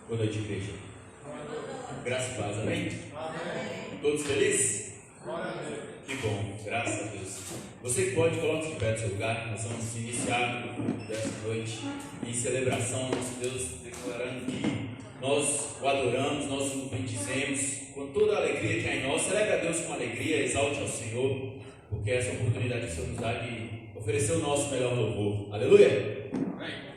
Boa noite, igreja. Graças a Deus, amém? Amém. Todos felizes? Que bom, graças a Deus. Você que pode, coloque de pé no seu lugar. Nós vamos iniciar desta noite em celebração, nosso Deus, declarando que nós o adoramos, nós o bendizemos com toda a alegria que há em nós. Celebre a Deus com alegria, exalte ao Senhor, porque essa oportunidade que o Senhor nos dá de oferecer o nosso melhor louvor. Aleluia! Amém.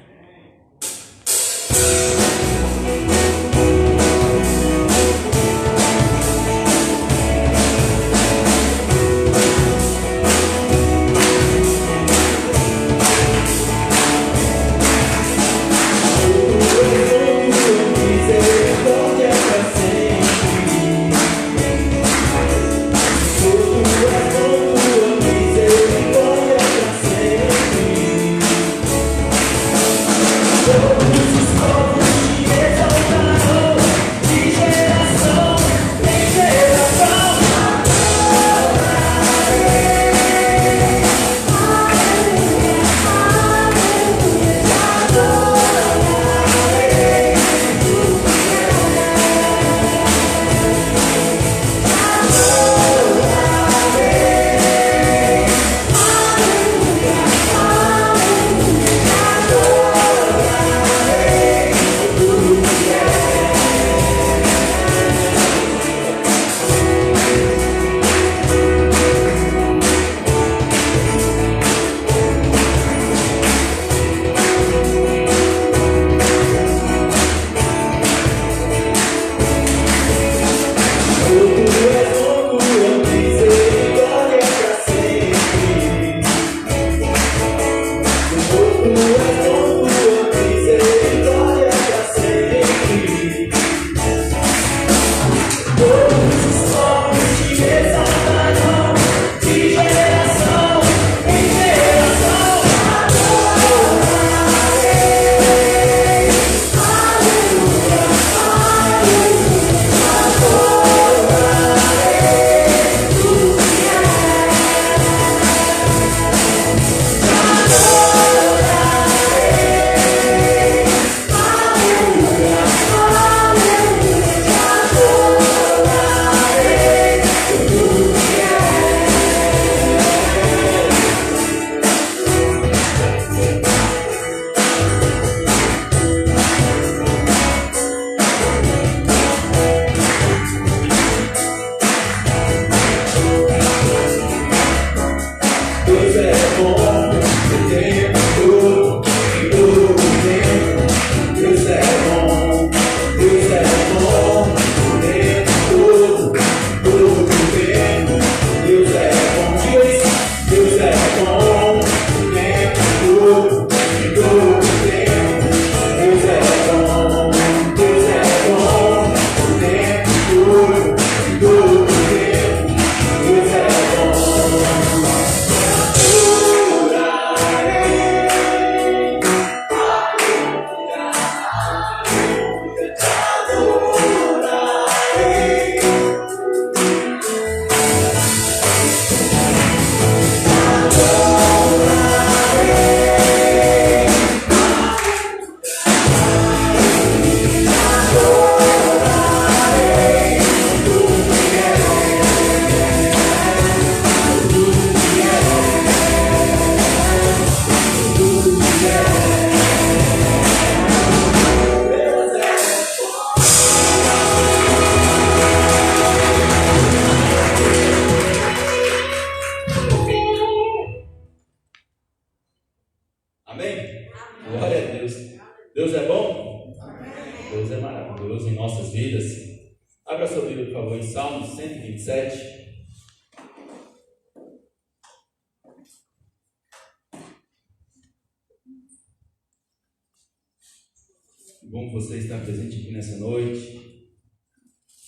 Bom que você está presente aqui nessa noite.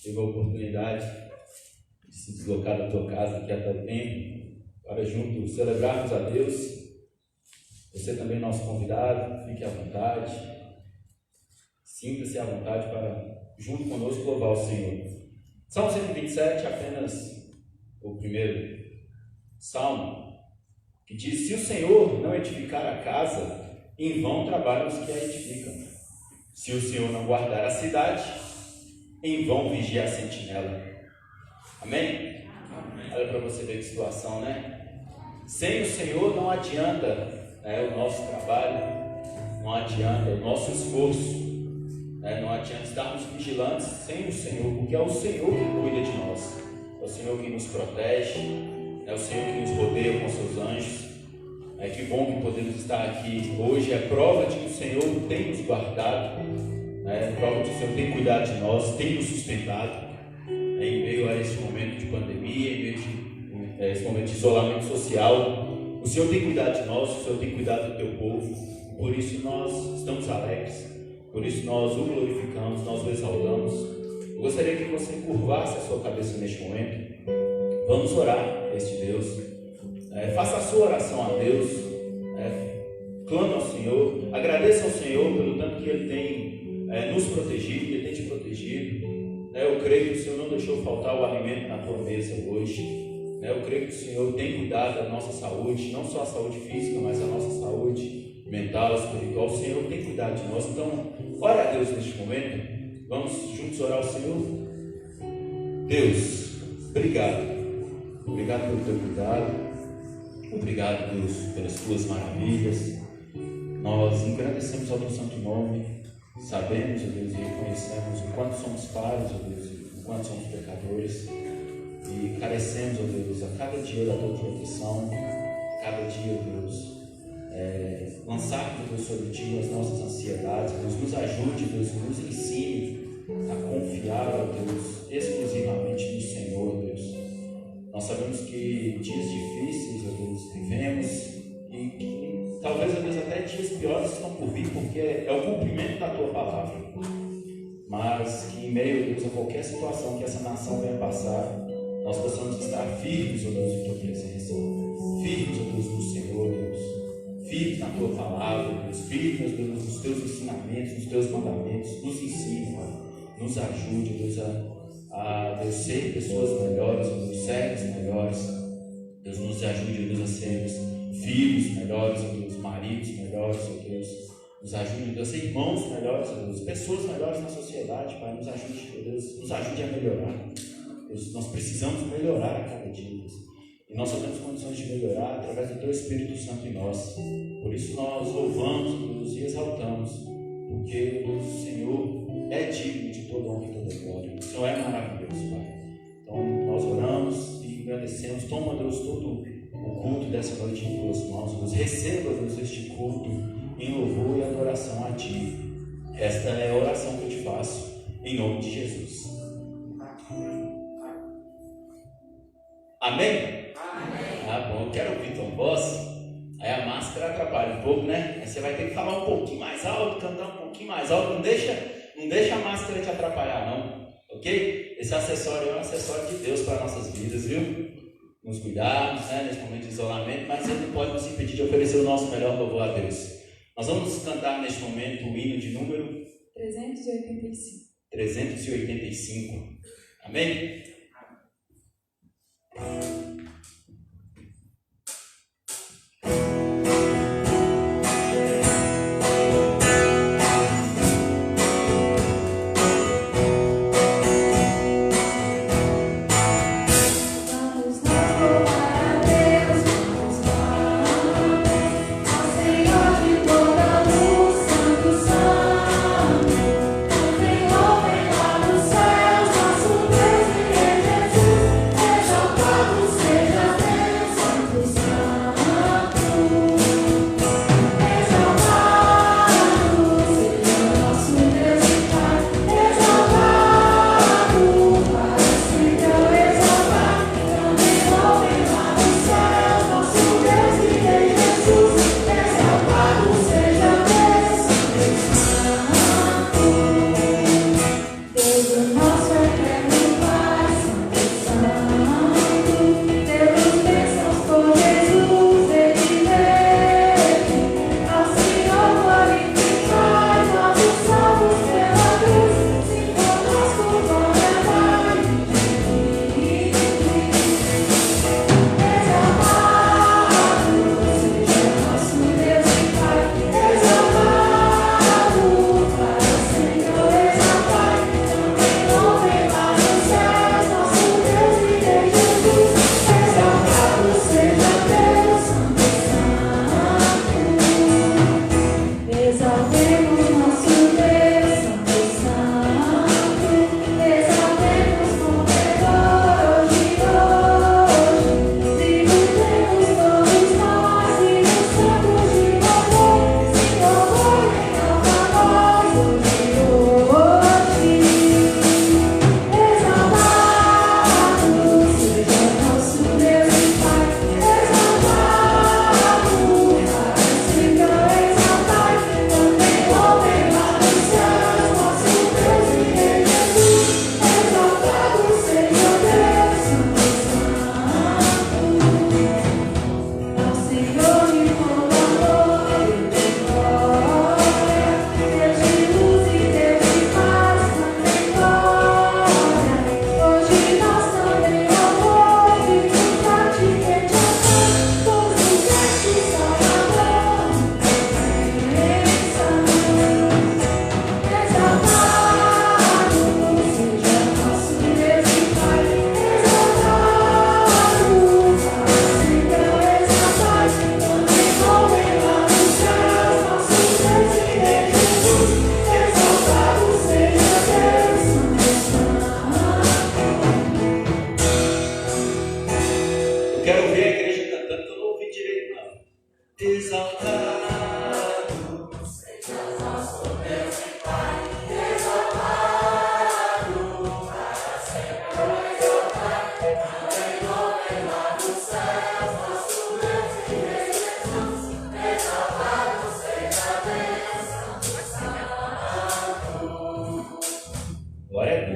Teve a oportunidade de se deslocar da tua casa aqui até o tempo para juntos celebrarmos a Deus. Você também é nosso convidado, fique à vontade. Sinta-se à vontade para junto conosco louvar o Senhor. Salmo 127, apenas o primeiro salmo, que diz: se o Senhor não edificar a casa, em vão trabalham os que a edificam. Se o Senhor não guardar a cidade, em vão vigia a sentinela. Amém? Olha para você ver que situação, né? Sem o Senhor não adianta o nosso trabalho, não adianta o nosso esforço, não adianta estarmos vigilantes sem o Senhor, porque é o Senhor que cuida de nós, é o Senhor que nos protege, é o Senhor que nos rodeia com seus anjos. Que bom que podemos estar aqui hoje, é prova de que o Senhor tem nos guardado, prova de que o Senhor tem cuidado de nós, tem nos sustentado, em meio a esse momento de pandemia, em meio a esse momento de isolamento social. O Senhor tem cuidado de nós, o Senhor tem cuidado do teu povo, por isso nós estamos alegres, por isso nós o glorificamos, nós o exaltamos. Eu gostaria que você curvasse a sua cabeça neste momento. Vamos orar a este Deus. Faça a sua oração a Deus, clame ao Senhor, agradeça ao Senhor pelo tanto que Ele tem nos protegido, que Ele tem te protegido. Eu creio que o Senhor não deixou faltar o alimento na tua mesa hoje. Eu creio que o Senhor tem cuidado da nossa saúde, não só a saúde física, mas a nossa saúde mental, espiritual. O Senhor tem cuidado de nós. Então, ore a Deus neste momento. Vamos juntos orar ao Senhor. Deus, obrigado. Obrigado pelo teu cuidado. Obrigado, Deus, pelas tuas maravilhas. Nós engrandecemos ao teu santo nome. Sabemos, ó Deus, e reconhecemos o quanto somos falhos, ó Deus, o quanto somos pecadores. E carecemos, ó Deus, a cada dia da tua proteção, cada dia, ó Deus, lançarmos, Deus, sobre ti as nossas ansiedades. Deus, nos ajude, Deus, nos ensine a confiar, ó Deus, exclusivamente no Senhor, Deus. Nós sabemos que dias difíceis, ó Deus, vivemos e que talvez, ó Deus, até dias piores estão por vir, porque é o cumprimento da tua palavra. Mas que em meio, ó Deus, a qualquer situação que essa nação venha passar, nós possamos estar firmes, ó Deus, em tua presença, firmes, ó Deus, no Senhor, Deus, firmes na tua palavra, Deus, firmes, ó Deus, nos teus ensinamentos, nos teus mandamentos. Nos ensine, Pai, nos ajude, Deus, a Deus, ser pessoas melhores, ó Deus, servos melhores. Deus, nos ajude, Deus, a sermos filhos melhores, ó Deus, maridos melhores, ó Deus. Nos ajude, Deus, a ser irmãos melhores, ó Deus, pessoas melhores na sociedade, Pai. Nos ajude, ó Deus, nos ajude a melhorar. Deus, nós precisamos melhorar a cada dia, Deus. E nós só temos condições de melhorar através do teu Espírito Santo em nós. Por isso nós louvamos, Deus, e exaltamos, porque, Deus, o Senhor é digno de toda honra e toda glória. O Senhor é maravilhoso, Pai. Então nós oramos e agradecemos. Toma, Deus, todo o culto dessa noite em tuas mãos. Deus, receba, Deus, este culto em louvor e adoração a ti. Esta é a oração que eu te faço, em nome de Jesus. Amém? Amém. Ah, bom, eu quero ouvir tua voz. Aí a máscara atrapalha um pouco, né? Aí você vai ter que falar um pouquinho mais alto, cantar um pouquinho mais alto. Não deixa a máscara te atrapalhar, não. Ok? Esse acessório é um acessório de Deus para nossas vidas, viu? Nos cuidarmos, né, nesse momento de isolamento, mas ele não pode nos impedir de oferecer o nosso melhor louvor a Deus. Nós vamos cantar neste momento o hino de número 385. 385. Amém? Senhor, vem lá dos céus, nosso Deus e Jesus, exaltado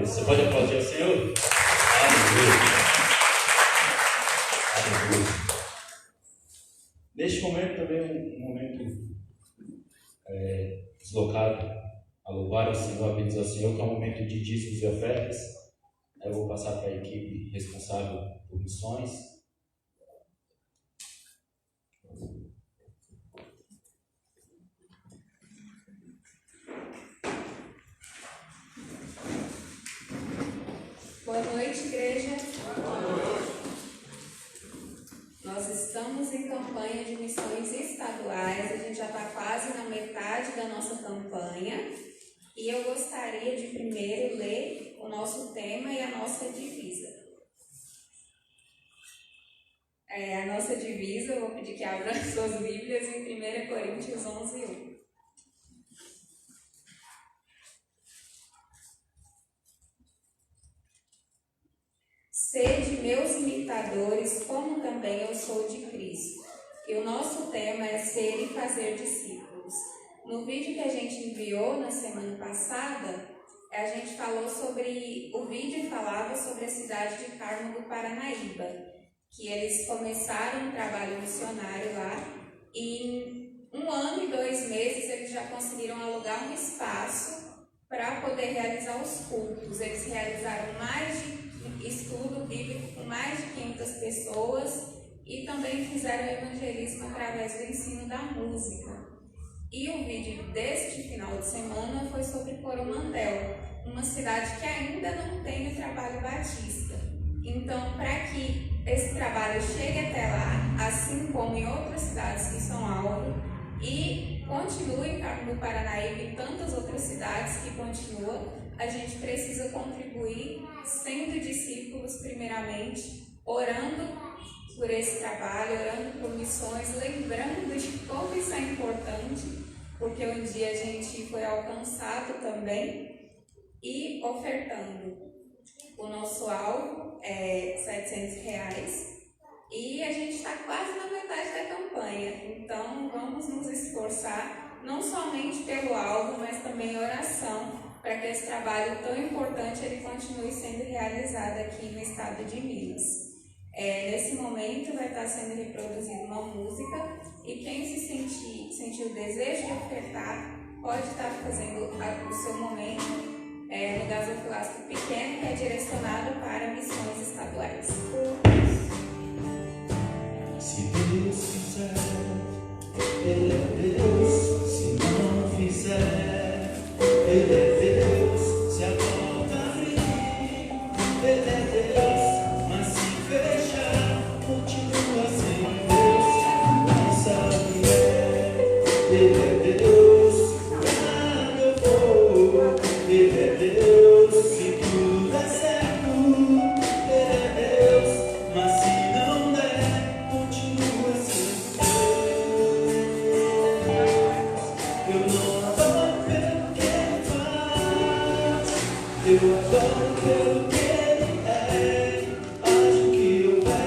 Deus. Você pode aplaudir ao Senhor? Aleluia. Aleluia. Neste momento também um momento deslocado a louvar ao Senhor, a bendizer ao Senhor, que é um momento de dízimos e ofertas. Eu vou passar para a equipe responsável por missões. Boa noite, igreja. Boa noite. Nós estamos em campanha de missões estaduais. A gente já está quase na metade da nossa campanha. E eu gostaria de primeiro ler o nosso tema e a nossa divisa. A nossa divisa, eu vou pedir que abram suas Bíblias em 1 Coríntios 11:1. Sede meus imitadores, como também eu sou de Cristo. E o nosso tema é ser e fazer discípulos. No vídeo que a gente enviou na semana passada, a gente falou sobre, o vídeo falava sobre a cidade de Carmo do Paranaíba, que eles começaram um trabalho missionário lá e em 1 ano e 2 meses eles já conseguiram alugar um espaço para poder realizar os cultos. Eles realizaram mais de estudo bíblico com mais de 500 pessoas e também fizeram evangelismo através do ensino da música. E o vídeo deste final de semana foi sobre Coromandel, uma cidade que ainda não tem o trabalho batista. Então, para que esse trabalho chegue até lá, assim como em outras cidades que são alvo, e continue em Carmo do Paranaíba e tantas outras cidades que continuam, a gente precisa contribuir sendo discípulos primeiramente, orando por esse trabalho, orando por missões, lembrando de como isso é importante, porque um dia a gente foi alcançado também, e ofertando. O nosso alvo é R$700 e a gente está quase na metade da campanha, então vamos nos esforçar, não somente pelo alvo, mas também em oração, para que esse trabalho tão importante ele continue sendo realizado aqui no estado de Minas. Nesse momento vai estar sendo reproduzida uma música e quem se sentir o desejo de ofertar pode estar fazendo o seu momento no gasofilácio pequeno, que é direcionado para missões estaduais. Se Deus fizer, Ele é Deus. Se não fizer, Ele é Deus. Se a porta abrir, Ele é Deus. Mas se fechar, continua sendo Deus. Não sabe, Ele é Deus. Quando eu for, Ele é Deus. Se tudo der certo, Ele é Deus. Mas se não der, continua sendo Deus. Eu não adoro pelo que Ele faz, eu adoro pelo que Ele é. Acho que houver,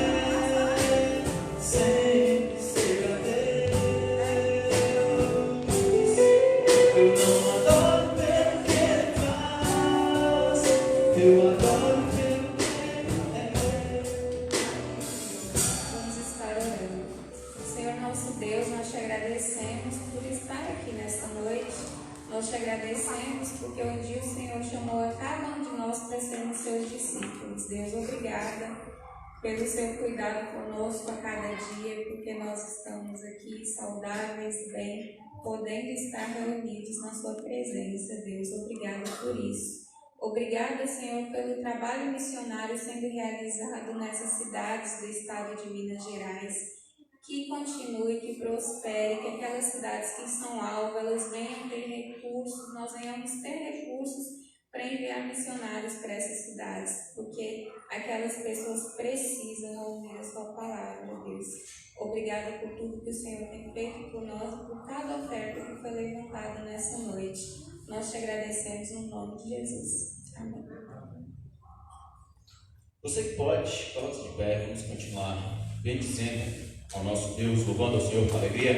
sempre será Deus. Eu não adoro pelo que Ele faz, eu adoro pelo que Ele é. Vamos estar orando. Senhor nosso Deus, nós te agradecemos por estar aqui nesta noite. Nós te agradecemos porque um dia o Senhor chamou a cada um de nós para sermos seus discípulos. Deus, obrigada pelo seu cuidado conosco a cada dia, porque nós estamos aqui saudáveis, bem, podendo estar reunidos na sua presença. Deus, obrigada por isso. Obrigada, Senhor, pelo trabalho missionário sendo realizado nessas cidades do estado de Minas Gerais. Que continue, que prospere, que aquelas cidades que são alvo, elas venham ter recursos, nós venhamos ter recursos para enviar missionários para essas cidades, porque aquelas pessoas precisam ouvir a sua palavra, Deus. Obrigada por tudo que o Senhor tem feito por nós e por cada oferta que foi levantada nessa noite. Nós te agradecemos no nome de Jesus. Amém. Você que pode, coloque-se de pé, vamos continuar bendizendo ao nosso Deus, louvando ao Senhor com alegria.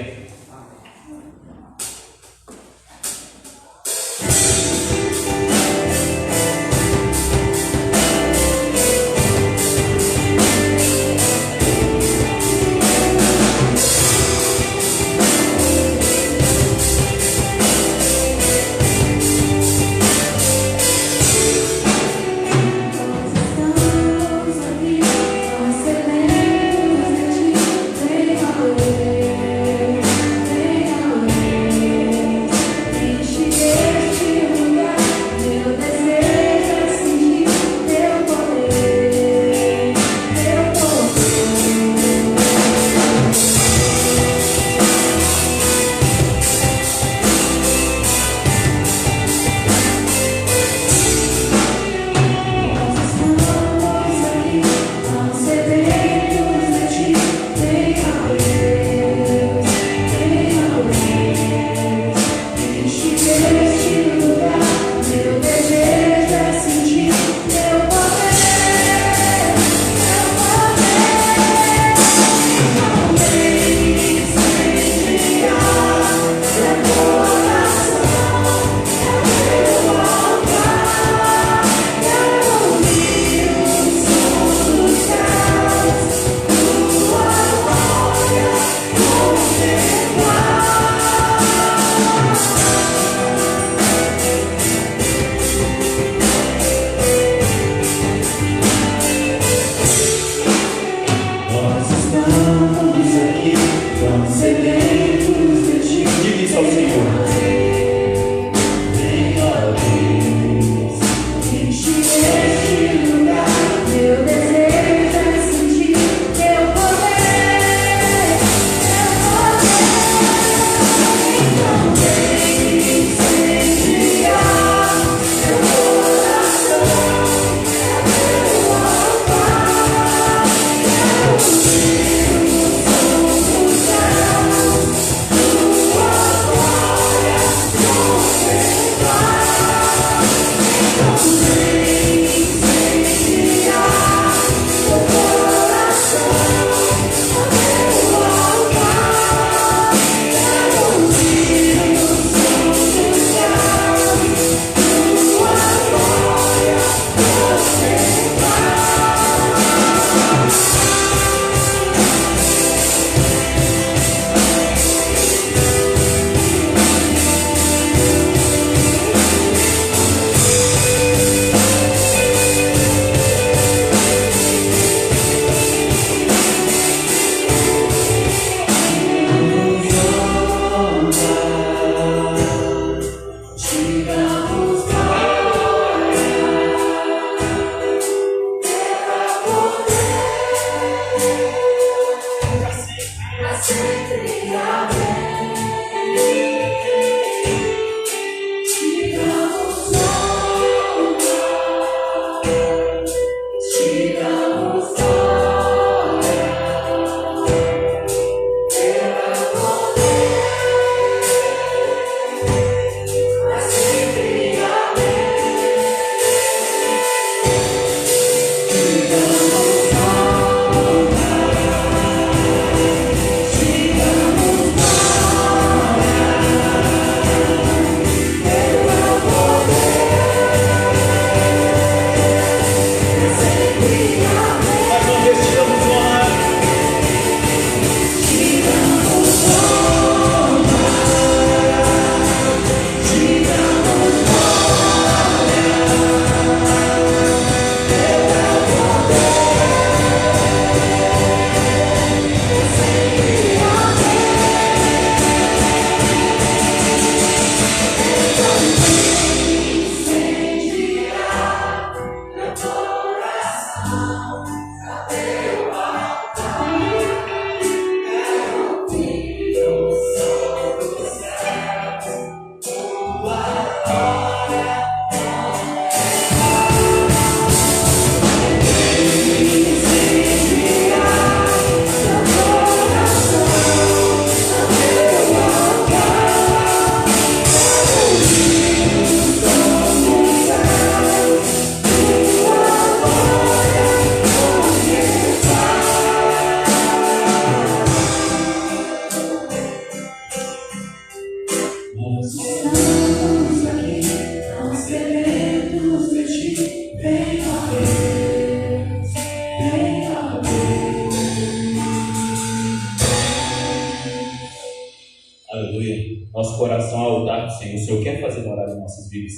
Aleluia. Nosso coração ao altar do Senhor. O Senhor quer fazer morada em nossas vidas.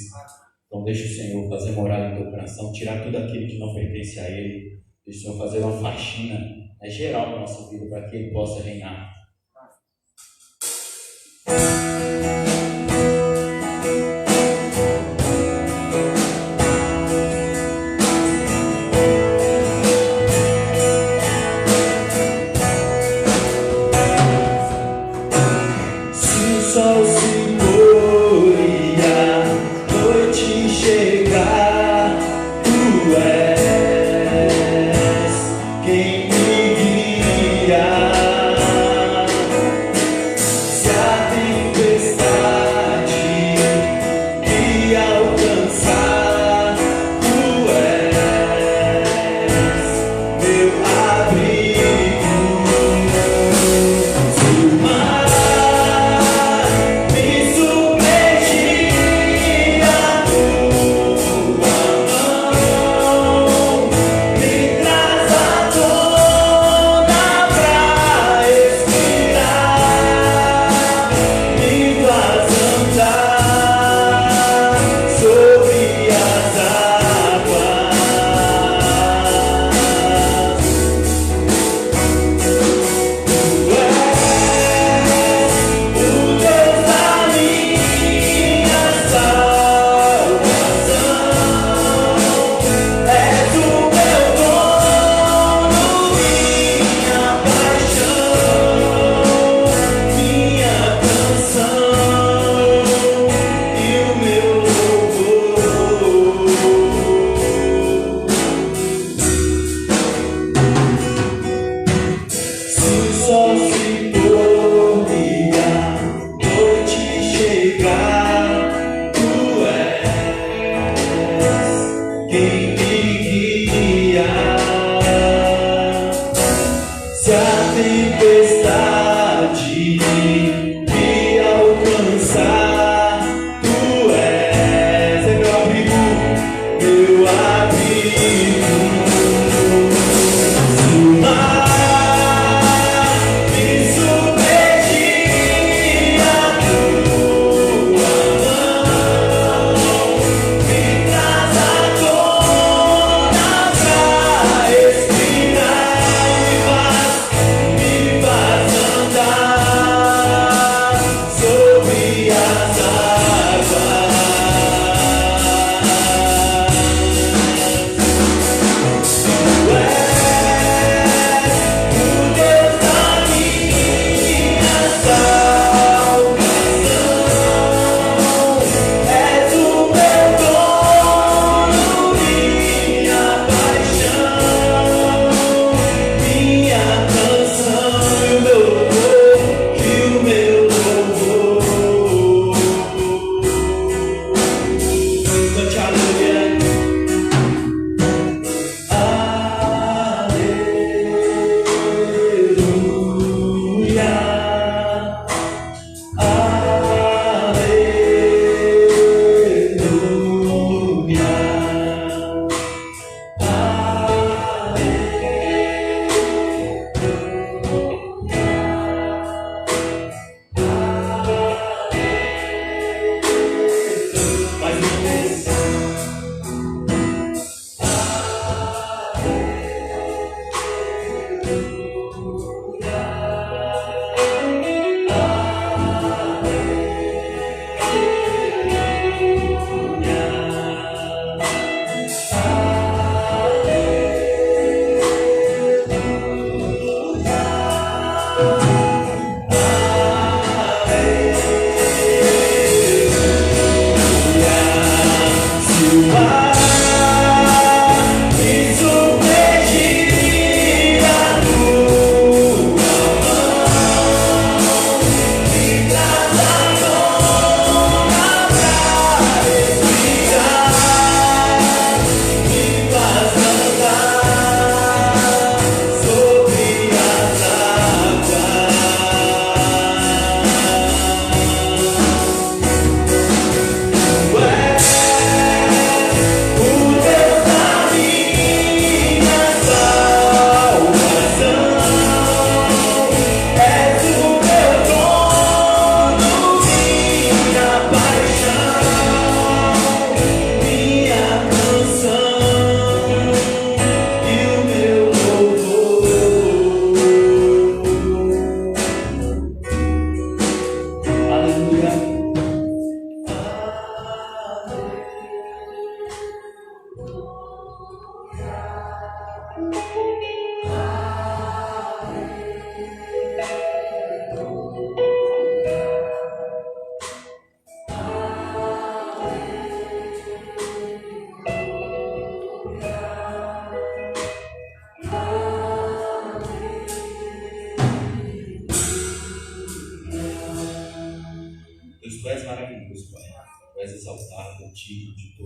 Então deixa o Senhor fazer morada em teu coração, tirar tudo aquilo que não pertence a Ele. Deixa o Senhor fazer uma faxina geral na nossa vida para que Ele possa reinar.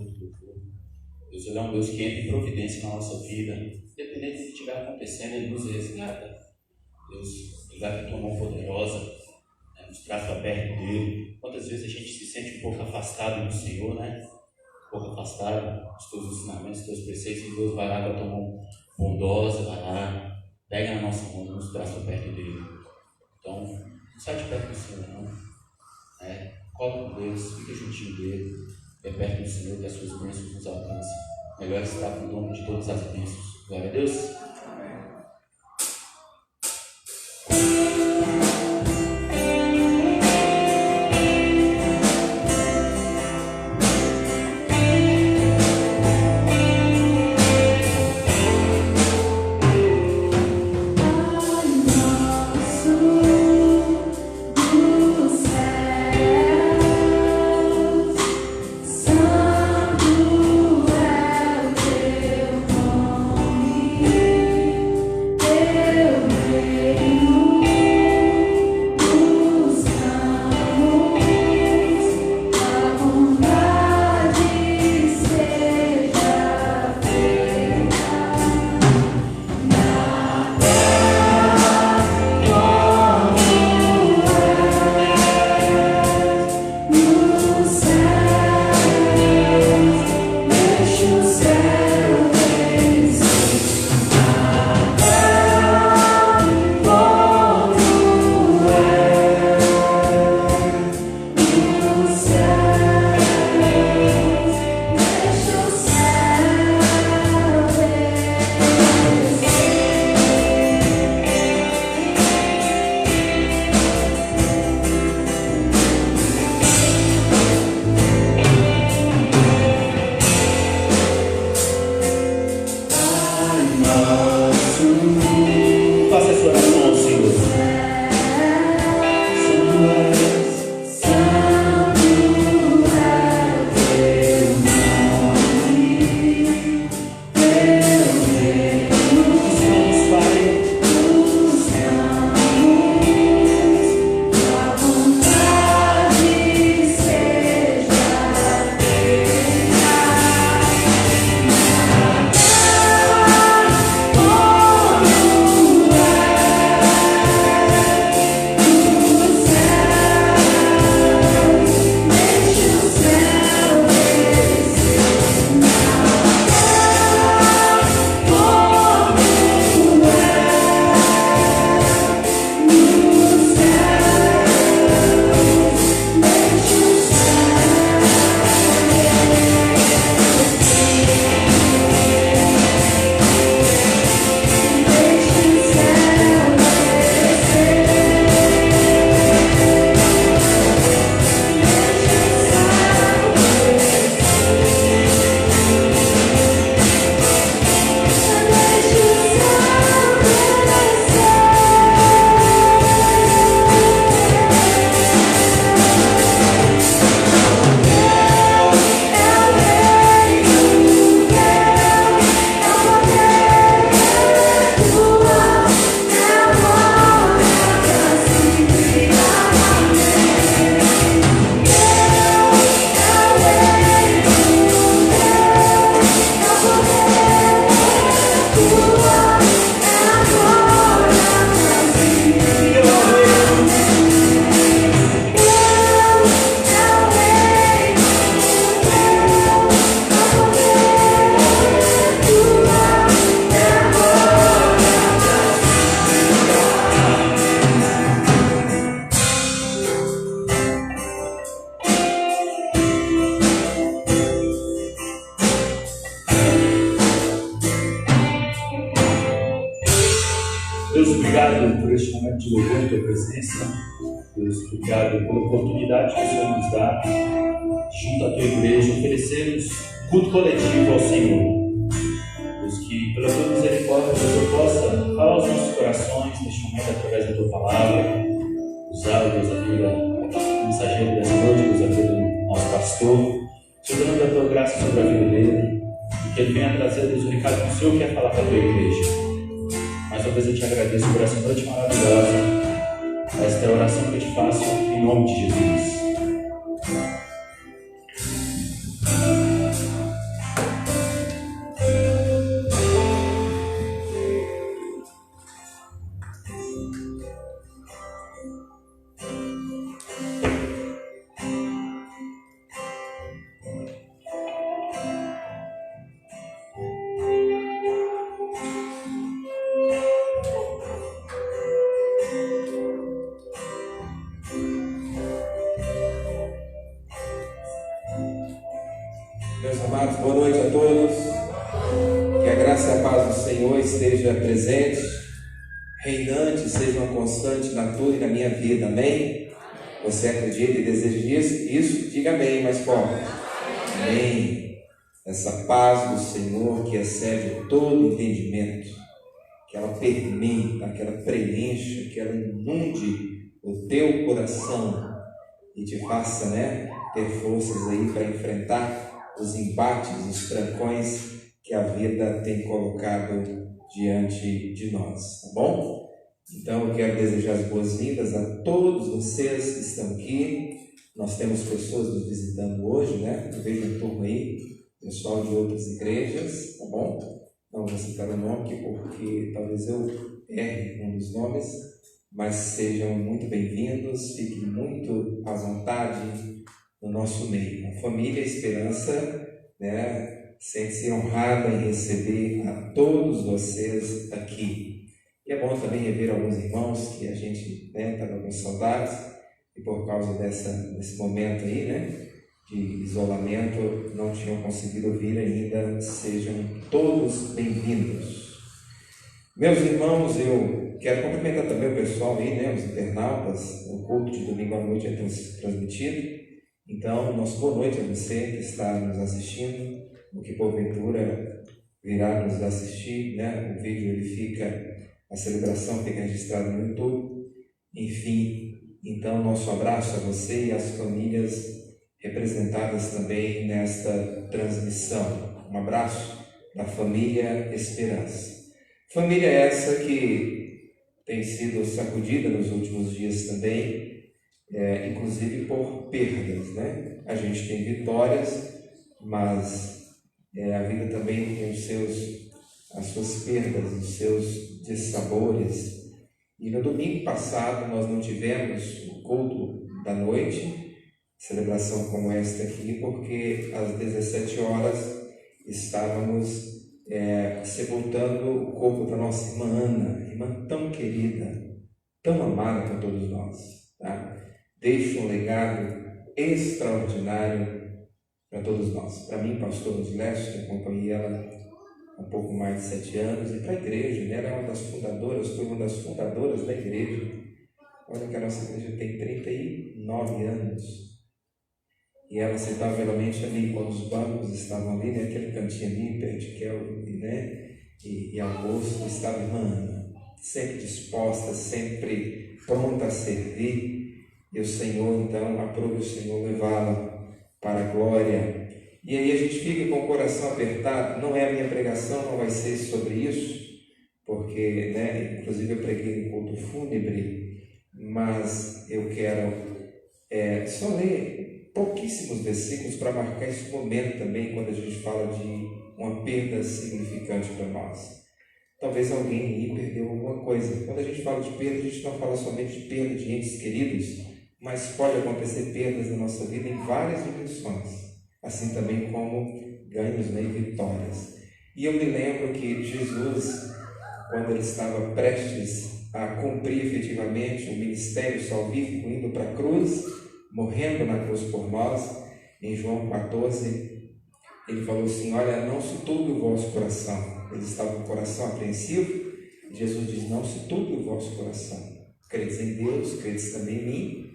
todo louvor. Deus, Ele é um Deus que entra em providência na nossa vida, independente do que estiver acontecendo, Ele nos resgata. Deus, Ele vai com a tua mão poderosa, né, nos traz para perto dele. Quantas vezes a gente se sente um pouco afastado do Senhor, né? Um pouco afastado dos teus ensinamentos, dos teus preceitos, e Deus vai lá com a tua mão bondosa, vai lá, pega na nossa mão e nos traz para perto dele. Então, não sai de perto do Senhor, não. Corre com Deus, fica juntinho dele, é perto do Senhor, que as suas bênçãos nos alcancem. Melhor estar com o dono de todas as bênçãos. Glória a Deus. Deus, obrigado por este momento de louvor em tua presença. Deus, obrigado pela oportunidade que o Senhor nos dá, junto à tua igreja, oferecermos culto coletivo ao Senhor. Deus, que pela tua misericórdia, Deus, eu possa falar aos nossos corações neste momento através da tua palavra. Usar, Deus, a vida mensageiro dessa noite, Deus, a vida do nosso pastor. Senhor, dando a tua graça sobre a vida dele, e que ele venha trazer, Deus, o recado que o Senhor quer falar para a tua igreja. Mais uma vez eu te agradeço por essa noite maravilhosa. Esta é a oração que eu te faço em nome de Jesus. Meus amados, boa noite a todos. Que a graça e a paz do Senhor esteja presente, reinante, seja uma constante na tua e na minha vida. Amém? Você acredita e deseja isso? Diga amém, mais forte. Amém. Essa paz do Senhor que excede todo entendimento, que ela permita, que ela preencha, que ela inunde o teu coração e te faça, ter forças aí para enfrentar os embates, os trancões que a vida tem colocado diante de nós, tá bom? Então eu quero desejar as boas-vindas a todos vocês que estão aqui. Nós temos pessoas nos visitando hoje, Eu vejo um turma aí, pessoal de outras igrejas, tá bom? Não vou citar o nome aqui porque talvez eu erre um dos nomes, mas sejam muito bem-vindos, fiquem muito à vontade no nosso meio. A família Esperança, sente-se honrada em receber a todos vocês aqui. E é bom também rever alguns irmãos que a gente estava com saudades e por causa desse momento aí, de isolamento, não tinham conseguido vir ainda. Sejam todos bem-vindos. Meus irmãos, eu quero cumprimentar também o pessoal aí, os internautas. O culto de domingo à noite é transmitido. Então, nossa boa noite a você que está nos assistindo, o que porventura virá nos assistir, O vídeo ele fica, a celebração fica registrada no YouTube. Enfim, então nosso abraço a você e às famílias representadas também nesta transmissão. Um abraço da família Esperança. Família essa que tem sido sacudida nos últimos dias também, inclusive por perdas, A gente tem vitórias, mas a vida também tem as suas perdas, os seus dissabores. E no domingo passado nós não tivemos o culto da noite, celebração como esta aqui, porque às 17 horas estávamos sepultando o corpo da nossa irmã Ana, irmã tão querida, tão amada por todos nós, Deixa um legado extraordinário para todos nós. Para mim, pastor Oslécio, que acompanhei ela há um pouco mais de 7 anos, e para a igreja, ela é uma das fundadoras, foi uma das fundadoras da igreja. Olha que a nossa igreja tem 39 anos. E ela sentava geralmente ali, quando os bancos estavam ali, aquele cantinho ali, perto de Kelvin, e Augusto, estava a irmã Ana, sempre disposta, sempre pronta a servir. E o Senhor, então, aprove o Senhor levá-la para a glória. E aí a gente fica com o coração apertado. Não é a minha pregação, não vai ser sobre isso, porque, inclusive eu preguei no culto fúnebre, mas eu quero só ler pouquíssimos versículos para marcar esse momento também, quando a gente fala de uma perda significante para nós. Talvez alguém aí perdeu alguma coisa. Quando a gente fala de perda, a gente não fala somente de perda de entes queridos, mas pode acontecer perdas na nossa vida em várias dimensões, assim também como ganhos e vitórias. E eu me lembro que Jesus, quando ele estava prestes a cumprir efetivamente o ministério salvífico, indo para a cruz, morrendo na cruz por nós, em João 14, ele falou assim: olha, não se turbe o vosso coração. Eles estavam com o coração apreensivo, e Jesus diz: não se turbe o vosso coração. Credes em Deus, credes também em mim.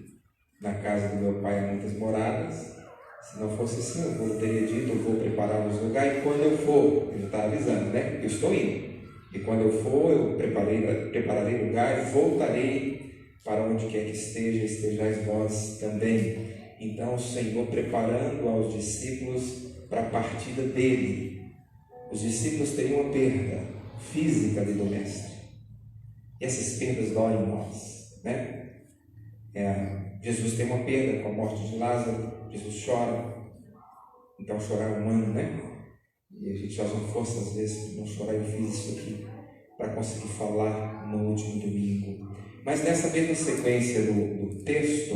Na casa do meu pai há muitas moradas. Se não fosse assim, eu teria dito: eu vou preparar-vos lugar, e quando eu for, ele está avisando, eu estou indo. E quando eu for, eu prepararei lugar e voltarei para onde quer que estejais vós também. Então o Senhor preparando aos discípulos para a partida dele. Os discípulos teriam uma perda física ali do Mestre. E essas perdas doem em nós, Jesus tem uma perda com a morte de Lázaro. Jesus chora. Então chorar é humano, E a gente faz uma força às vezes para não chorar. Eu fiz isso aqui para conseguir falar no último domingo. Mas nessa mesma sequência do texto,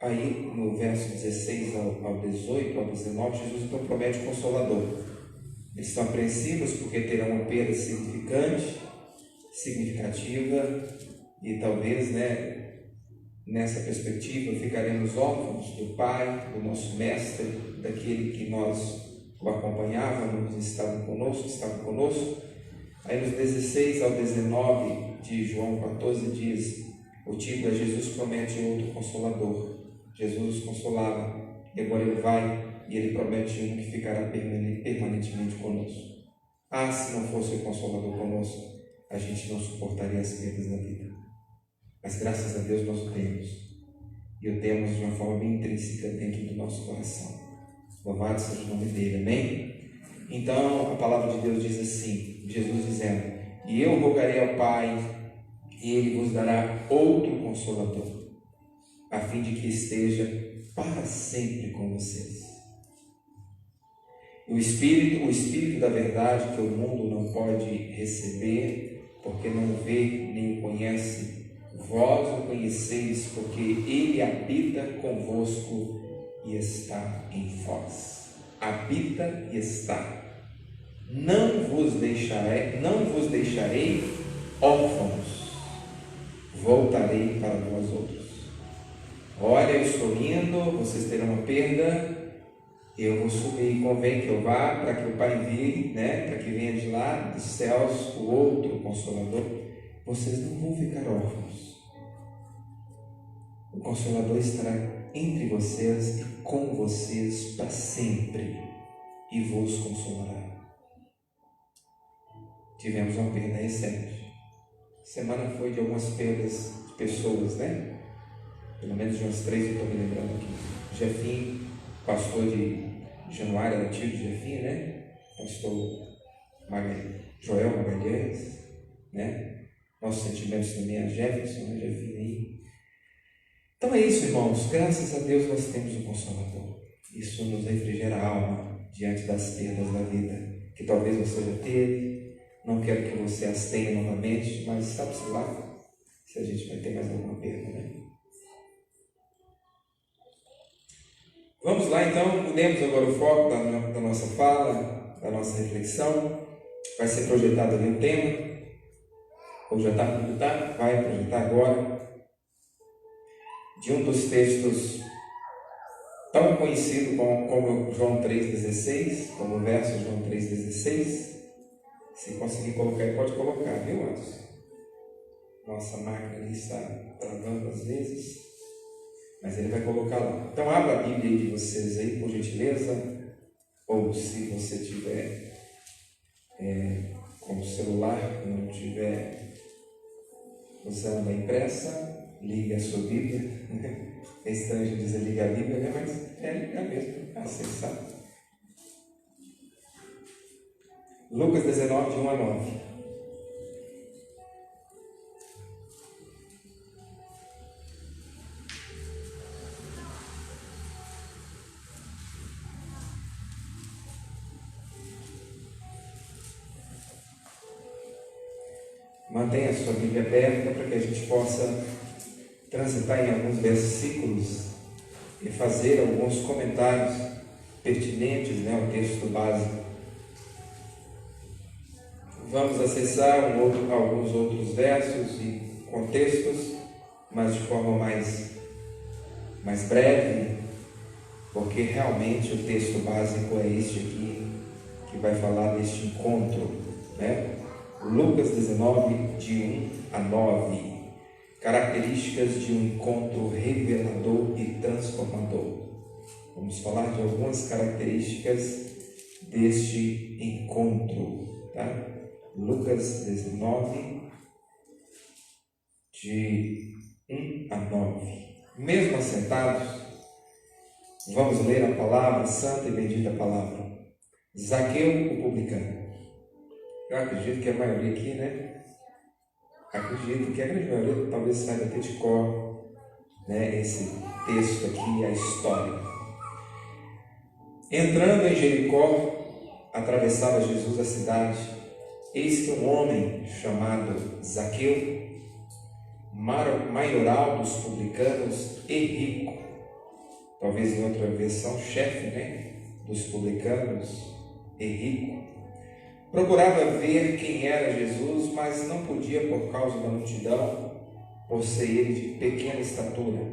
aí no verso 16 ao 18, ao 19, Jesus então promete o Consolador. Eles estão apreensivos porque terão uma perda significativa, e talvez, nessa perspectiva, ficaremos órfãos do Pai, do nosso Mestre, daquele que nós o acompanhávamos, estavam conosco. Aí nos 16 ao 19 de João 14 diz, o título é Jesus promete outro Consolador. Jesus os consolava, e agora ele vai e ele promete um que ficará permanentemente conosco. Ah, se não fosse o Consolador conosco, a gente não suportaria as perdas da vida. Mas graças a Deus nós o temos. E o temos de uma forma bem intrínseca dentro do nosso coração. Louvado seja o nome dele, amém? Então, a palavra de Deus diz assim, Jesus dizendo, e eu rogarei ao Pai, e ele vos dará outro Consolador, a fim de que esteja para sempre com vocês. O Espírito da verdade, que o mundo não pode receber, porque não vê nem o conhece, vós o conheceis, porque ele habita convosco e está em vós. Habita e está. Não vos deixarei órfãos, voltarei para vós outros. Olha, eu estou indo, vocês terão uma perda, eu vou subir, convém que eu vá, para que o Pai envie, para que venha de lá, dos céus, o outro Consolador. Vocês não vão ficar órfãos. O Consolador estará entre vocês e com vocês para sempre, e vos consolará. Tivemos uma perda recente. Semana foi de algumas perdas de pessoas, Pelo menos de umas 3 eu estou me lembrando aqui. Jefim, pastor de Januário, era tio de Jefim, Pastor Joel Magalhães, Nossos sentimentos também a Jefferson, Jefim aí. Então é isso, irmãos. Graças a Deus nós temos um Consolador. Isso nos refrigera a alma diante das perdas da vida, que talvez você já teve. Não quero que você as tenha novamente, mas sabe-se lá se a gente vai ter mais alguma perda, Vamos lá então, mudemos agora o foco da nossa fala, da nossa reflexão. Vai ser projetado ali um tema, ou já está projetado? Vai projetar agora, de um dos textos tão conhecido como João 3,16, como o verso João 3,16. Se conseguir colocar, ele pode colocar, viu, Anderson? Nossa máquina ali está travando às vezes, mas ele vai colocar lá. Então, abra a Bíblia aí de vocês aí, por gentileza, ou se você tiver com o celular, não estiver usando a impressa, ligue a sua Bíblia. É estranho dizer ligar a Bíblia, mas é ligar mesmo, acessar. Lucas 19, de 1 a 9. Mantenha a sua Bíblia aberta para que a gente possa transitar em alguns versículos e fazer alguns comentários pertinentes ao texto básico. Vamos acessar alguns outros versos e contextos, mas de forma mais breve, porque realmente o texto básico é este aqui, que vai falar deste encontro, Lucas 19, de 1 a 9. Características de um encontro revelador e transformador. Vamos falar de algumas características deste encontro, Lucas 19, de 1 a 9. Mesmo assentados, vamos ler a palavra, santa e bendita palavra. Zaqueu, o publicano. Eu acredito que a maioria aqui, acredito que a grande maioria talvez saiba até de cor, esse texto aqui, a história. Entrando em Jericó, atravessava Jesus a cidade. Eis que um homem chamado Zaqueu, maioral dos publicanos e rico, talvez em outra versão, chefe dos publicanos e rico, procurava ver quem era Jesus, mas não podia por causa da multidão, por ser ele de pequena estatura.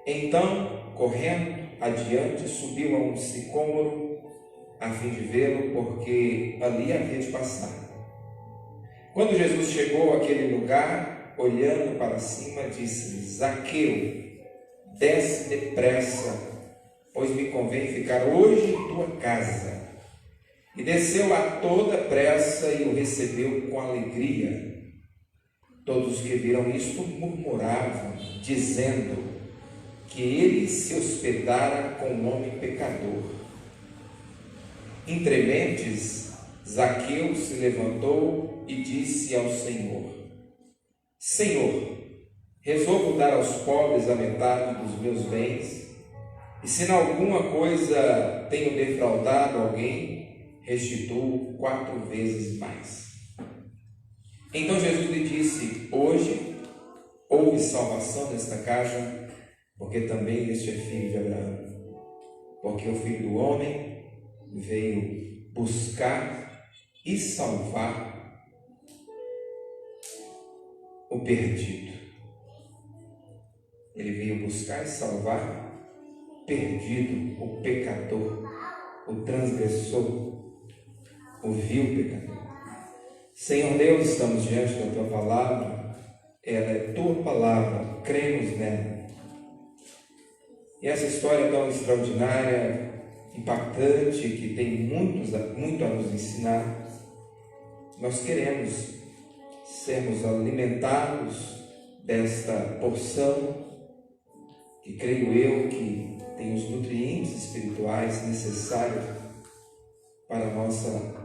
Então, correndo adiante, subiu a um sicômoro a fim de vê-lo, porque ali havia de passar. Quando Jesus chegou àquele lugar, olhando para cima, disse-lhe: Zaqueu, desce depressa, pois me convém ficar hoje em tua casa. E desceu a toda pressa e o recebeu com alegria. Todos os que viram isto murmuravam, dizendo que ele se hospedara com um homem pecador. Entre mentes, Zaqueu se levantou e disse ao Senhor: Senhor, resolvo dar aos pobres a metade dos meus bens, e se em alguma coisa tenho defraudado alguém, restituo 4 vezes mais. Então Jesus lhe disse: Hoje houve salvação nesta casa, porque também este é filho de Abraão. Porque o Filho do Homem veio buscar e salvar o perdido. Ele veio buscar e salvar o perdido, o pecador, o transgressor, o vil pecador. Senhor Deus, estamos diante da Tua Palavra, ela é Tua Palavra, cremos nela. E essa história tão extraordinária, impactante, que tem muito a nos ensinar, nós queremos sermos alimentados desta porção, que creio eu que tem os nutrientes espirituais necessários para a nossa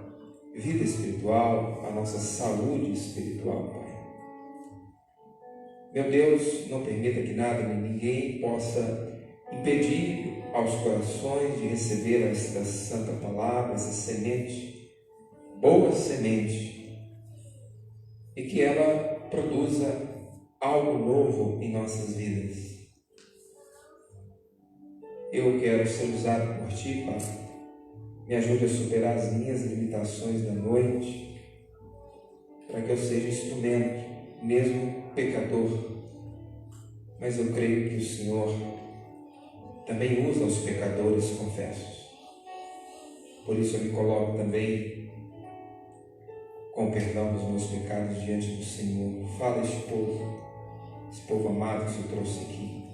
vida espiritual, a nossa saúde espiritual, Pai. Meu Deus, não permita que nada nem ninguém possa impedir aos corações de receber esta santa palavra, essa semente, boa semente, e que ela produza algo novo em nossas vidas. Eu quero ser usado por Ti, Pai. Me ajude a superar as minhas limitações da noite, para que eu seja instrumento, mesmo pecador. Mas eu creio que o Senhor também usa os pecadores confessos. Por isso eu me coloco também com o perdão dos meus pecados diante do Senhor. Fala esse povo amado que eu trouxe aqui.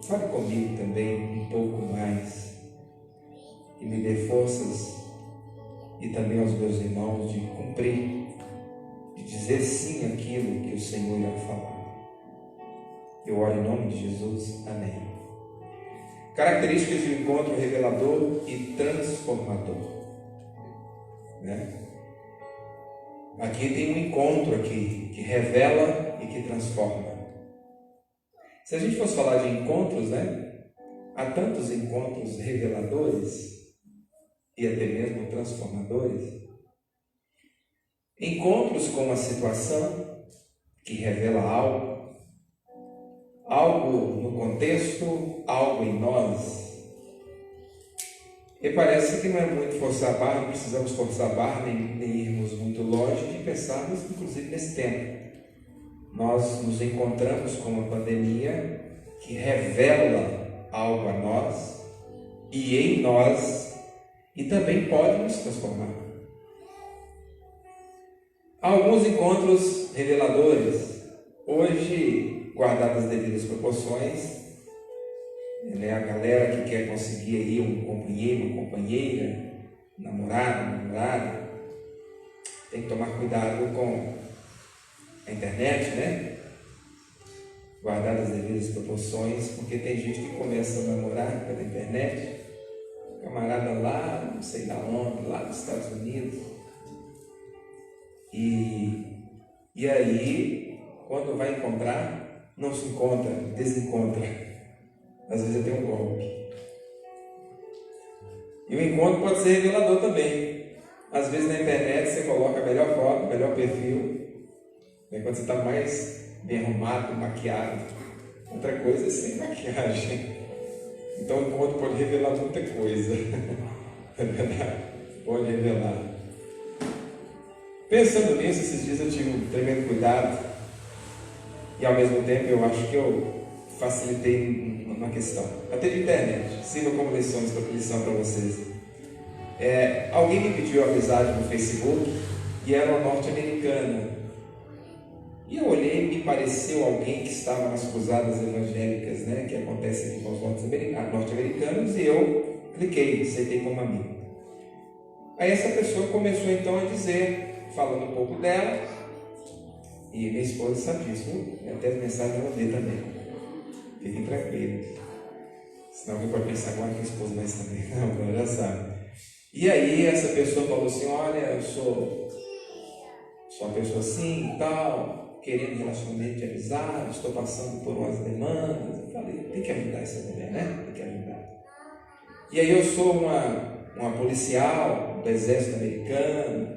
Fale comigo também um pouco mais e me dê forças, e também aos meus irmãos, de cumprir, de dizer sim àquilo que o Senhor irá falar. Eu oro em nome de Jesus. Amém. Características de um encontro revelador e transformador. Aqui tem um encontro aqui que revela e que transforma. Se a gente fosse falar de encontros, há tantos encontros reveladores e até mesmo transformadores. Encontros com uma situação que revela algo no contexto, algo em nós. E parece que não é muito forçar a barra, não precisamos forçar a barra, nem irmos muito longe de pensarmos, inclusive, nesse tempo. Nós nos encontramos com uma pandemia que revela algo a nós e em nós, e também pode nos transformar. Há alguns encontros reveladores, hoje, guardadas as devidas proporções, a galera que quer conseguir aí um companheiro, uma companheira, namorado, tem que tomar cuidado com a internet, guardadas as devidas proporções, porque tem gente que começa a namorar pela internet, camarada lá, não sei da onde, lá dos Estados Unidos, e aí, quando vai encontrar, não se encontra, desencontra, às vezes até um golpe. E o encontro pode ser revelador também. Às vezes na internet você coloca a melhor foto, o melhor perfil, quando você está mais bem arrumado, maquiado. Outra coisa é sem maquiagem. Então o encontro pode revelar muita coisa. É verdade? Pode revelar. Pensando nisso, esses dias eu tive um tremendo cuidado. E ao mesmo tempo eu acho que eu facilitei uma questão. Até de internet. Sirva como lição para vocês. Alguém me pediu amizade no Facebook e era uma norte-americana. E eu olhei e me pareceu alguém que estava nas cruzadas evangélicas, né, que acontecem aqui com os norte-americanos, e eu cliquei, aceitei como amigo. Aí essa pessoa começou então a dizer, falando um pouco dela, e minha esposa sabe disso, viu? Até as mensagens ela vê também. Fiquem tranquilos. Senão alguém pode pensar, agora que a esposa vai saber. Não, ela já sabe. E aí essa pessoa falou assim, olha, eu sou uma pessoa assim e tal, querendo relacionamento de amizade, estou passando por umas demandas. Eu falei, tem que ajudar essa mulher, né? Tem que ajudar. E aí eu sou uma policial do exército americano,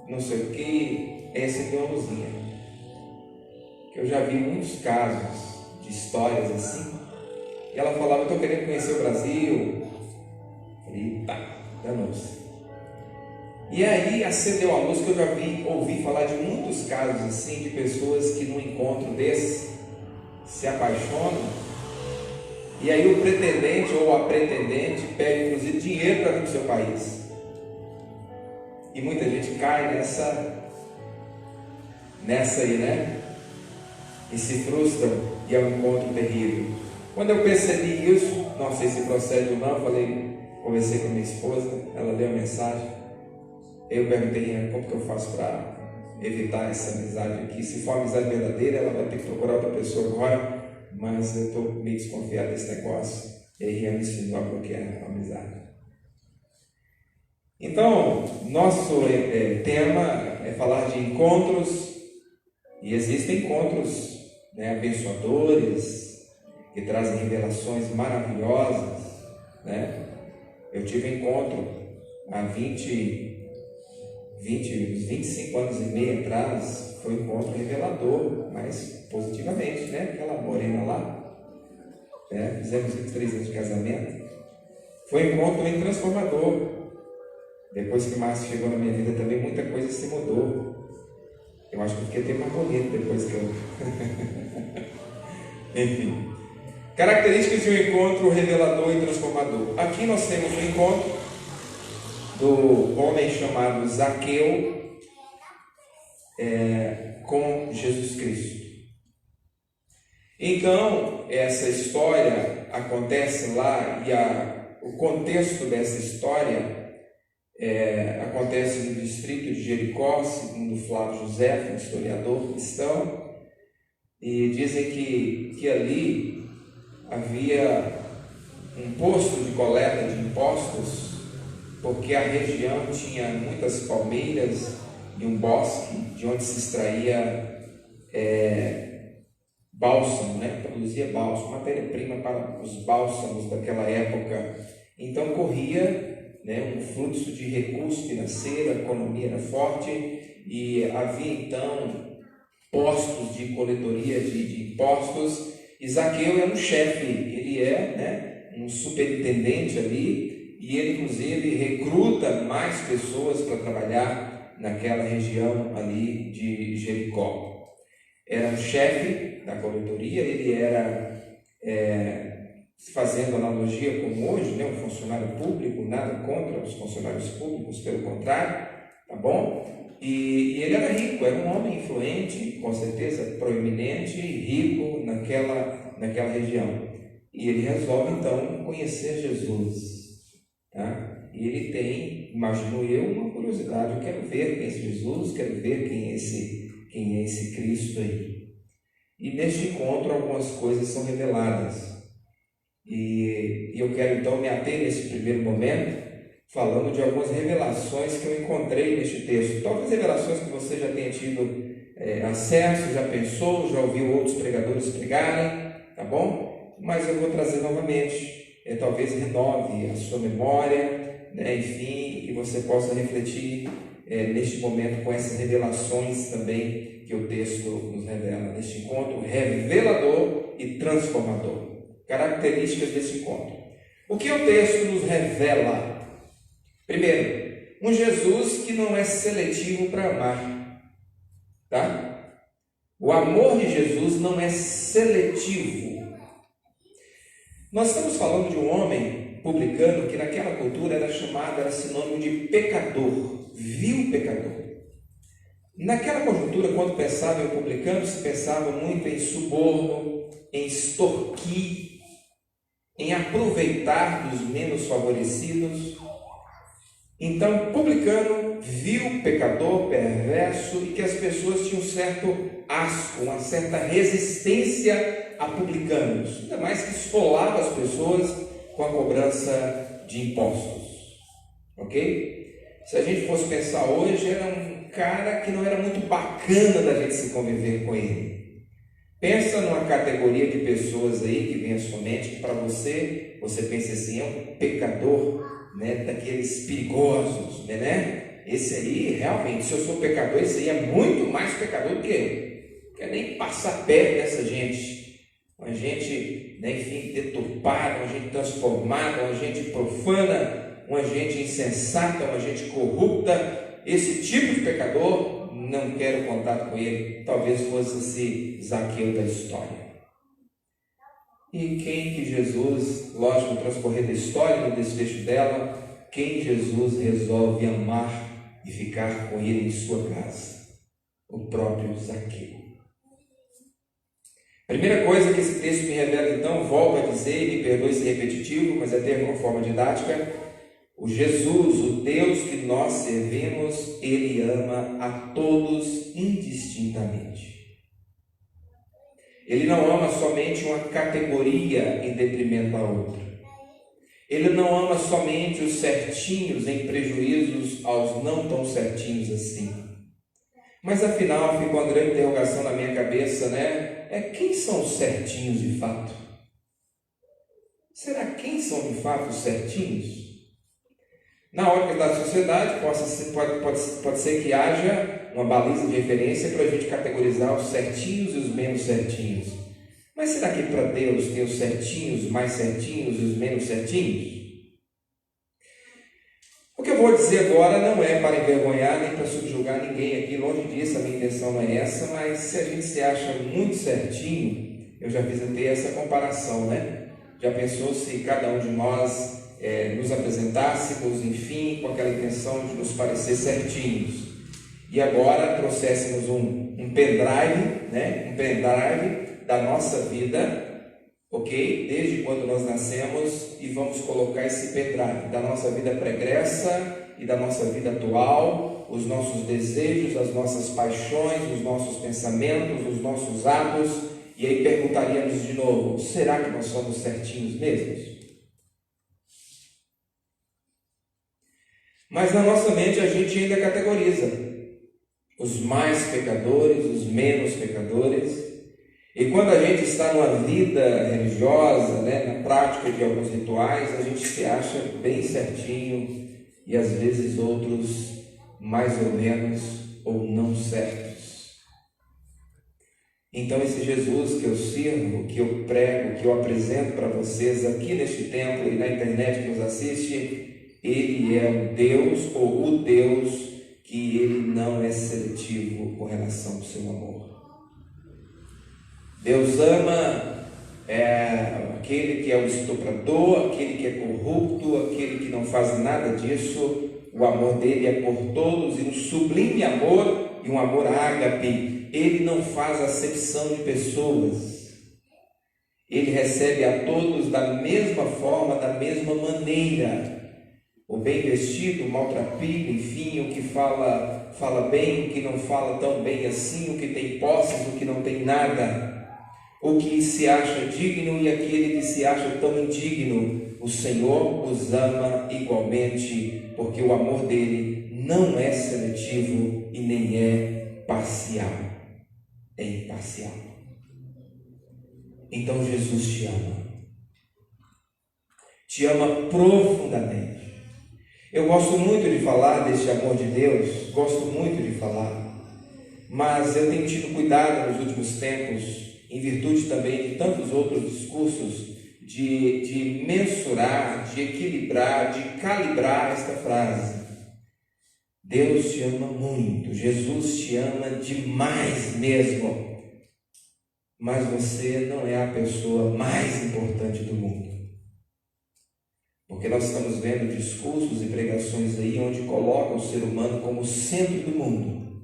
não sei o que, essa é uma luzinha. Que eu já vi muitos casos de histórias assim, e ela falava, eu estou querendo conhecer o Brasil. Eu falei, tá, danou-se. E aí acendeu a luz que eu já ouvi falar de muitos casos assim, de pessoas que num encontro desse se apaixonam, e aí o pretendente ou a pretendente pede inclusive dinheiro para vir para o seu país. E muita gente cai nessa aí, né? E se frustram, e é um encontro terrível. Quando eu percebi isso, não sei se procede ou não, conversei com a minha esposa, ela deu a mensagem. Eu perguntei como que eu faço para evitar essa amizade aqui. Se for amizade verdadeira, ela vai ter que procurar outra pessoa agora, mas eu estou meio desconfiado desse negócio. E aí ela me ensinou a bloquear a amizade. Então, nosso tema é falar de encontros, e existem encontros, né, abençoadores, que trazem revelações maravilhosas, né? Eu tive um encontro há 25 anos e meio atrás, foi um encontro revelador, mas positivamente, né? Aquela morena lá, né? Fizemos 23 anos de casamento, foi um encontro bem transformador. Depois que o Márcio chegou na minha vida também, muita coisa se mudou. Eu acho que eu fiquei até mais bonito depois que eu... Enfim. Características de um encontro revelador e transformador. Aqui nós temos um encontro do homem chamado Zaqueu com Jesus Cristo. Então, essa história acontece lá, e o contexto dessa história acontece no distrito de Jericó, segundo Flávio José, um historiador cristão, e dizem que ali havia um posto de coleta de impostos, porque a região tinha muitas palmeiras e um bosque de onde se extraía bálsamo, né? Produzia bálsamo, matéria-prima para os bálsamos daquela época. Então corria, né, um fluxo de recurso financeiro, a economia era forte, e havia então postos de coletoria de impostos. E Zaqueu é um chefe, ele um superintendente ali, e ele inclusive recruta mais pessoas para trabalhar naquela região ali de Jericó. Era um chefe da coletoria, ele era, fazendo analogia com hoje, né, um funcionário público, nada contra os funcionários públicos, pelo contrário, tá bom? E ele era rico, era um homem influente, com certeza proeminente e rico naquela região. E ele resolve então conhecer Jesus, tá? E ele tem, imagino eu, uma curiosidade: eu quero ver quem é esse Jesus, quero ver quem é esse Cristo aí. E neste encontro algumas coisas são reveladas. E eu quero então me ater nesse primeiro momento, falando de algumas revelações que eu encontrei neste texto. Talvez revelações que você já tenha tido acesso, já pensou, já ouviu outros pregadores pregarem, tá bom? Mas eu vou trazer novamente, talvez renove a sua memória, né? Enfim, e você possa refletir neste momento com essas revelações também que o texto nos revela, neste encontro revelador e transformador. Características desse encontro. O que o texto nos revela? Primeiro, um Jesus que não é seletivo para amar, tá? O amor de Jesus não é seletivo. Nós estamos falando de um homem publicano, que naquela cultura era chamado, era sinônimo de pecador, vil pecador. Naquela conjuntura, quando pensava em publicano, se pensava muito em suborno, em extorquir, em aproveitar dos menos favorecidos. Então, publicano, vil pecador, perverso, e que as pessoas tinham um certo asco, uma certa resistência a publicanos, ainda mais que esfolava as pessoas com a cobrança de impostos. Ok? Se a gente fosse pensar hoje, era um cara que não era muito bacana da gente se conviver com ele. Pensa numa categoria de pessoas aí que vem à sua mente, que para você pensa assim, é um pecador, né, daqueles perigosos, né? Esse aí, realmente, se eu sou pecador, esse aí é muito mais pecador do que eu. Não quer nem passar perto dessa gente. Uma gente, né, enfim, deturpada, uma gente transformada, uma gente profana, uma gente insensata, uma gente corrupta. Esse tipo de pecador, não quero contato com ele. Talvez fosse esse Zaqueu da história. E quem que Jesus, lógico, no transcorrer da história, no desfecho dela, quem Jesus resolve amar e ficar com ele em sua casa? O próprio Zaqueu. Primeira coisa que esse texto me revela, então, volto a dizer, e me perdoe ser repetitivo, mas é ter uma forma didática: o Jesus, o Deus que nós servimos, Ele ama a todos indistintamente. Ele não ama somente uma categoria em detrimento da outra. Ele não ama somente os certinhos em prejuízos aos não tão certinhos assim. Mas afinal, ficou uma grande interrogação na minha cabeça, né? Quem são os certinhos de fato? Será quem são de fato os certinhos? Na ótica da sociedade, pode ser que haja uma baliza de referência para a gente categorizar os certinhos e os menos certinhos. Mas será que para Deus tem os certinhos, os mais certinhos e os menos certinhos? O que eu vou dizer agora não é para envergonhar nem para subjugar ninguém aqui, longe disso, a minha intenção não é essa, mas se a gente se acha muito certinho, eu já fiz até essa comparação, né? Já pensou se cada um de nós nos apresentássemos, enfim, com aquela intenção de nos parecer certinhos, e agora trouxéssemos um pendrive, né? Um pendrive da nossa vida, ok? Desde quando nós nascemos, e vamos colocar esse pendrive da nossa vida pregressa e da nossa vida atual, os nossos desejos, as nossas paixões, os nossos pensamentos, os nossos atos, e aí perguntaríamos de novo: será que nós somos certinhos mesmos? Mas na nossa mente a gente ainda categoriza os mais pecadores, os menos pecadores. E quando a gente está numa vida religiosa, né, na prática de alguns rituais, a gente se acha bem certinho e às vezes outros mais ou menos ou não certos. Então esse Jesus que eu sirvo, que eu prego, que eu apresento para vocês aqui neste templo e na internet que nos assiste, Ele é o Deus, ou o Deus, que Ele não é seletivo com relação ao seu amor. Deus ama aquele que é o estuprador, aquele que é corrupto, aquele que não faz nada disso. O amor dele é por todos, e um sublime amor, e um amor ágape. Ele não faz acepção de pessoas. Ele recebe a todos da mesma forma, da mesma maneira. O bem vestido, o maltrapilho, enfim, o que fala bem, o que não fala tão bem assim, o que tem posses, o que não tem nada. O que se acha digno e aquele que se acha tão indigno, o Senhor os ama igualmente, porque o amor dele não é seletivo e nem é parcial, é imparcial. Então Jesus te ama profundamente. Eu gosto muito de falar deste amor de Deus, gosto muito de falar, mas eu tenho tido cuidado nos últimos tempos, em virtude também de tantos outros discursos, de mensurar, de equilibrar, de calibrar esta frase. Deus te ama muito, Jesus te ama demais mesmo, mas você não é a pessoa mais importante do mundo. Porque nós estamos vendo discursos e pregações aí onde colocam o ser humano como o centro do mundo,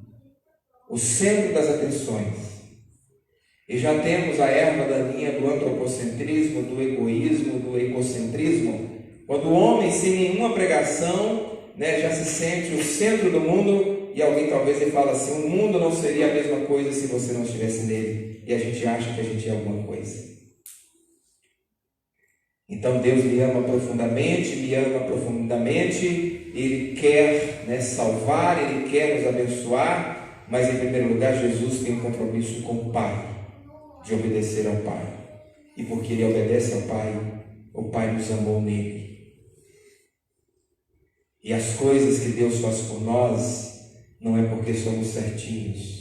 o centro das atenções. E já temos a erva daninha do antropocentrismo, do egoísmo, do egocentrismo, quando o homem, sem nenhuma pregação, já se sente o centro do mundo, e alguém talvez ele fala assim: o mundo não seria a mesma coisa se você não estivesse nele, e a gente acha que a gente é alguma coisa. Então Deus me ama profundamente, Ele quer salvar, Ele quer nos abençoar, mas em primeiro lugar Jesus tem um compromisso com o Pai, de obedecer ao Pai. E porque Ele obedece ao Pai, o Pai nos amou nele. E as coisas que Deus faz por nós não é porque somos certinhos.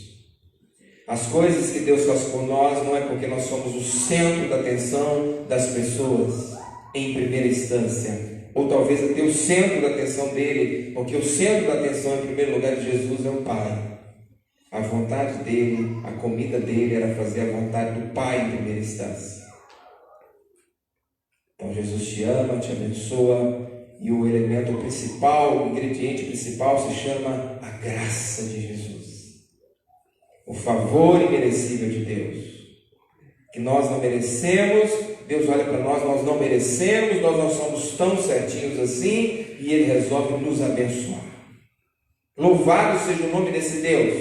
As coisas que Deus faz por nós não é porque nós somos o centro da atenção das pessoas, em primeira instância. Ou talvez até o centro da atenção dele, porque o centro da atenção, em primeiro lugar, de Jesus é o Pai. A vontade dele, a comida dele era fazer a vontade do Pai em primeira instância. Então Jesus te ama, te abençoa, e o elemento principal, o ingrediente principal se chama a graça de Jesus. O favor imerecível de Deus, que nós não merecemos. Deus olha para nós, nós não merecemos, nós não somos tão certinhos assim, e Ele resolve nos abençoar. Louvado seja o nome desse Deus,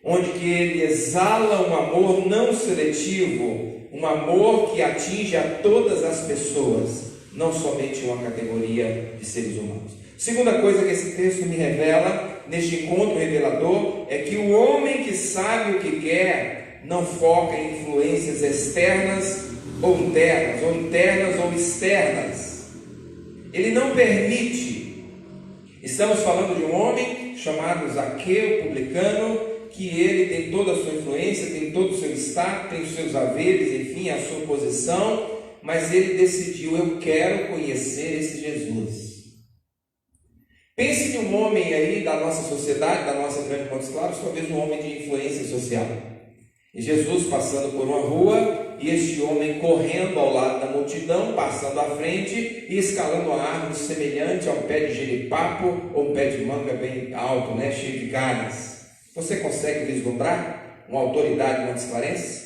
onde que Ele exala um amor não seletivo, um amor que atinge a todas as pessoas, não somente uma categoria de seres humanos. Segunda coisa que esse texto me revela, neste encontro revelador, é que o homem que sabe o que quer, não foca em influências externas ou internas ou externas. Ele não permite. Estamos falando de um homem chamado Zaqueu, publicano, que ele tem toda a sua influência, tem todo o seu status, tem os seus haveres, enfim, a sua posição, mas ele decidiu: eu quero conhecer esse Jesus. Pense em um homem aí da nossa sociedade, da nossa grande Montes Claros, talvez um homem de influência social. E Jesus passando por uma rua, e este homem correndo ao lado da multidão, passando à frente e escalando a árvore semelhante a um pé de jeripapo ou um pé de manga bem alto, cheio de galhos. Você consegue vislumbrar uma autoridade montes-clarense?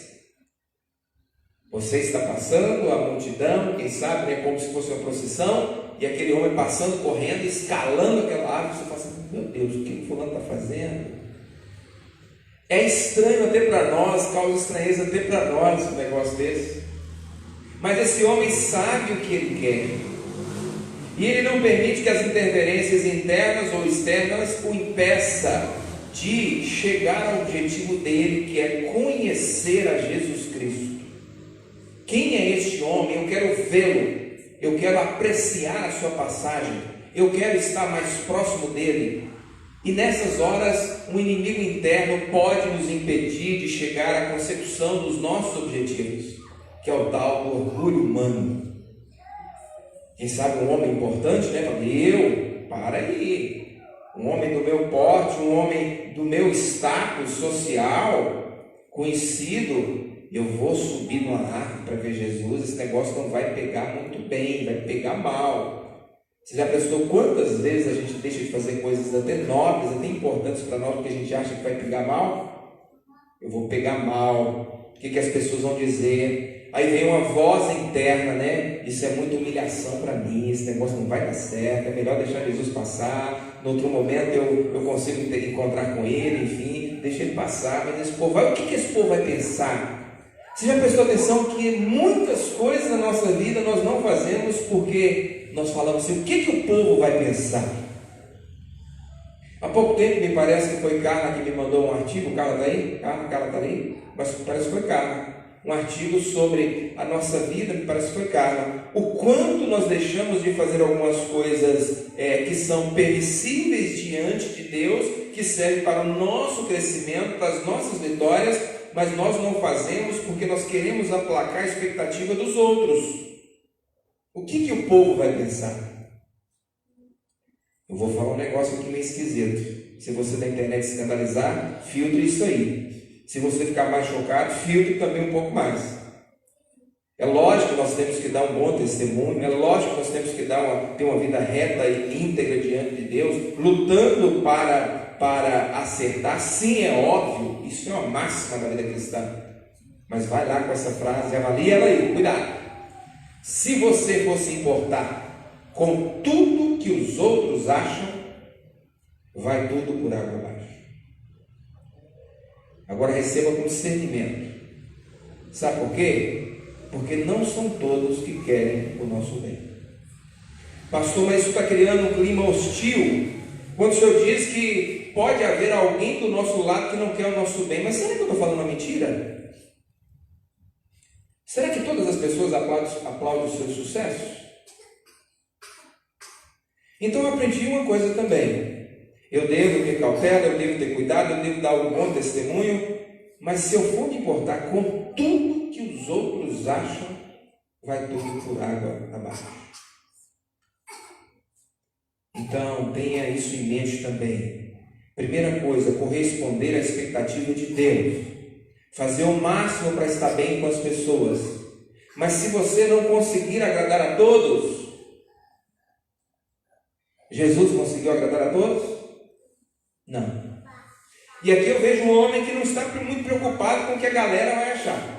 Você está passando, a multidão, quem sabe, como se fosse uma procissão, e aquele homem passando, correndo, escalando aquela árvore. Você fala assim: meu Deus, o que o fulano está fazendo? É estranho até para nós, causa estranheza até para nós um negócio desse. Mas esse homem sabe o que ele quer, e ele não permite que as interferências internas ou externas o impeçam de chegar ao objetivo dele, que é conhecer a Jesus Cristo. Quem é este homem? Eu quero vê-lo, eu quero apreciar a sua passagem, eu quero estar mais próximo dele. E nessas horas, um inimigo interno pode nos impedir de chegar à consecução dos nossos objetivos, que é o tal do orgulho humano. Quem sabe um homem importante, para aí, um homem do meu porte, um homem do meu status social, conhecido, eu vou subir numa árvore para ver Jesus, esse negócio não vai pegar muito bem, vai pegar mal. Você já pensou quantas vezes a gente deixa de fazer coisas até nobres, até importantes para nós, porque a gente acha que vai pegar mal? Eu vou pegar mal, o que as pessoas vão dizer? Aí vem uma voz interna, isso é muita humilhação para mim, esse negócio não vai dar certo, é melhor deixar Jesus passar, no outro momento eu consigo encontrar com ele, enfim, deixa ele passar, mas esse povo o que esse povo vai pensar? Você já prestou atenção que muitas coisas na nossa vida nós não fazemos porque nós falamos assim: o que o povo vai pensar? Há pouco tempo, me parece que foi Carla que me mandou um artigo. Carla está aí? Carla está aí? Mas parece que foi Carla. Um artigo sobre a nossa vida, me parece que foi Carla. O quanto nós deixamos de fazer algumas coisas que são permissíveis diante de Deus, que servem para o nosso crescimento, para as nossas vitórias, mas nós não fazemos porque nós queremos aplacar a expectativa dos outros. O que o povo vai pensar? Eu vou falar um negócio aqui meio esquisito. Se você da internet escandalizar, filtre isso aí. Se você ficar mais chocado, filtre também um pouco mais. É lógico que nós temos que dar um bom testemunho, é lógico que nós temos que ter uma vida reta e íntegra diante de Deus, lutando para acertar. Sim, é óbvio, isso é uma máxima da vida cristã. Mas vai lá com essa frase, avalia ela aí, cuidado. Se você for se importar com tudo que os outros acham, vai tudo por água abaixo. Agora receba com discernimento. Sabe por quê? Porque não são todos que querem o nosso bem. Pastor, mas isso está criando um clima hostil. Quando o senhor diz que pode haver alguém do nosso lado que não quer o nosso bem, mas será que eu estou falando uma mentira? Será que todas as pessoas aplaudem os seus sucessos? Então eu aprendi uma coisa também. Eu devo ter cautela, eu devo ter cuidado, eu devo dar um bom testemunho, mas se eu for me importar com tudo que os outros acham, vai tudo por água abaixo. Então tenha isso em mente também. Primeira coisa, corresponder à expectativa de Deus. Fazer o máximo para estar bem com as pessoas. Mas se você não conseguir agradar a todos, Jesus conseguiu agradar a todos? Não. E aqui eu vejo um homem que não está muito preocupado com o que a galera vai achar.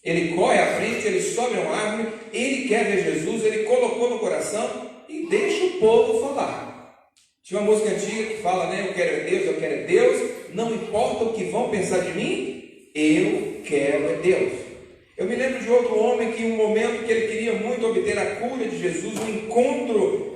Ele corre à frente, ele sobe a uma árvore, ele quer ver Jesus, ele colocou no coração e deixa o povo falar. Tinha uma música antiga que fala, né? Eu quero é Deus, não importa o que vão pensar de mim, eu quero é Deus. Eu me lembro de outro homem que em um momento que ele queria muito obter a cura de Jesus, um encontro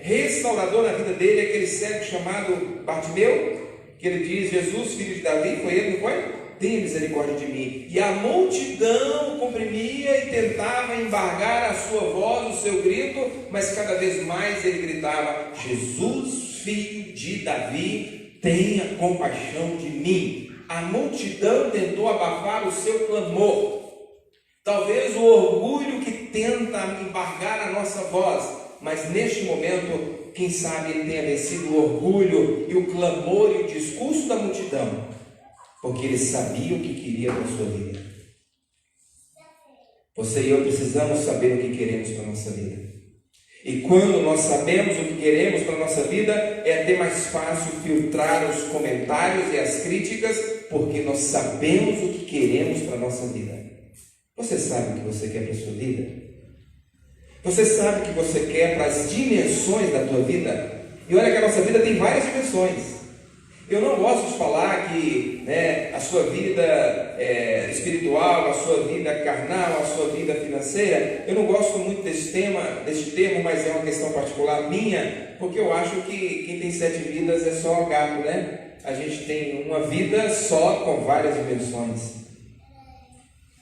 restaurador na vida dele, aquele cego chamado Bartimeu, que ele diz, Jesus, filho de Davi, foi ele, não foi? Tenha misericórdia de mim. E a multidão comprimia e tentava embargar a sua voz, o seu grito, mas cada vez mais ele gritava, Jesus, filho de Davi, tenha compaixão de mim. A multidão tentou abafar o seu clamor. Talvez o orgulho que tenta embargar a nossa voz, mas neste momento, quem sabe ele tenha vencido o orgulho e o clamor e o discurso da multidão, porque ele sabia o que queria para a sua vida. Você e eu precisamos saber o que queremos para a nossa vida. E quando nós sabemos o que queremos para a nossa vida, é até mais fácil filtrar os comentários e as críticas, porque nós sabemos o que queremos para a nossa vida. Você sabe o que você quer para a sua vida? Você sabe o que você quer para as dimensões da tua vida? E olha que a nossa vida tem várias dimensões. Eu não gosto de falar que a sua vida espiritual, a sua vida carnal, a sua vida financeira. Eu não gosto muito desse termo, mas é uma questão particular minha, porque eu acho que quem tem 7 vidas é só gato, né? A gente tem uma vida só com várias dimensões.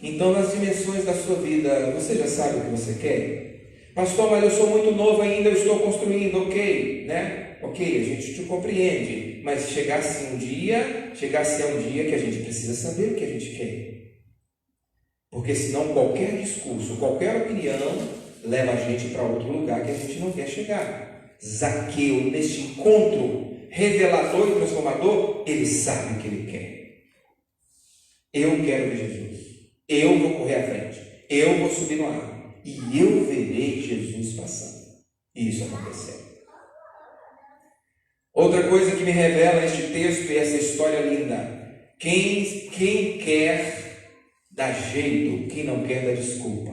Então, nas dimensões da sua vida, você já sabe o que você quer? Pastor, mas eu sou muito novo ainda, eu estou construindo, ok, né? Ok, a gente te compreende, mas chegasse um dia que a gente precisa saber o que a gente quer. Porque senão qualquer discurso, qualquer opinião leva a gente para outro lugar que a gente não quer chegar. Zaqueu, neste encontro revelador e transformador, ele sabe o que ele quer. Eu quero ver Jesus. Eu vou correr à frente. Eu vou subir no ar. E eu verei Jesus passando. E isso aconteceu. Outra coisa que me revela este texto e essa história linda. Quem quer dá jeito, quem não quer dá desculpa.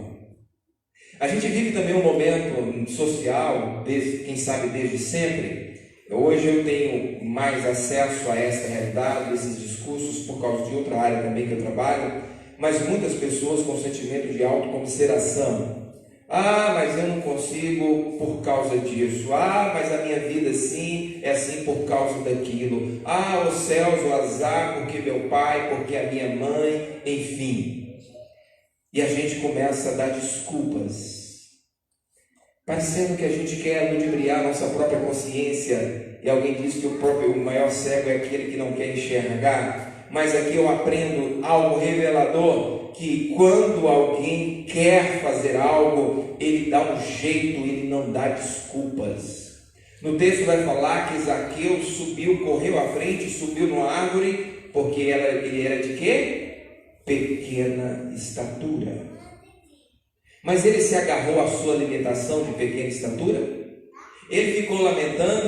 A gente vive também um momento social, quem sabe desde sempre. Hoje eu tenho mais acesso a essa realidade, esses discursos, por causa de outra área também que eu trabalho, mas muitas pessoas com sentimento de autocomiseração. Mas eu não consigo por causa disso. Mas a minha vida sim é assim por causa daquilo. Os céus, o azar, porque meu pai, porque a minha mãe, enfim. E a gente começa a dar desculpas, parecendo que a gente quer ludibriar a nossa própria consciência. E alguém diz que o maior cego é aquele que não quer enxergar. Mas aqui eu aprendo algo revelador, que quando alguém quer fazer algo, ele dá um jeito, ele não dá desculpas. No texto vai falar que Zaqueu correu à frente, subiu numa árvore, porque ele era de quê? Pequena estatura. Mas ele se agarrou à sua limitação de pequena estatura? Ele ficou lamentando,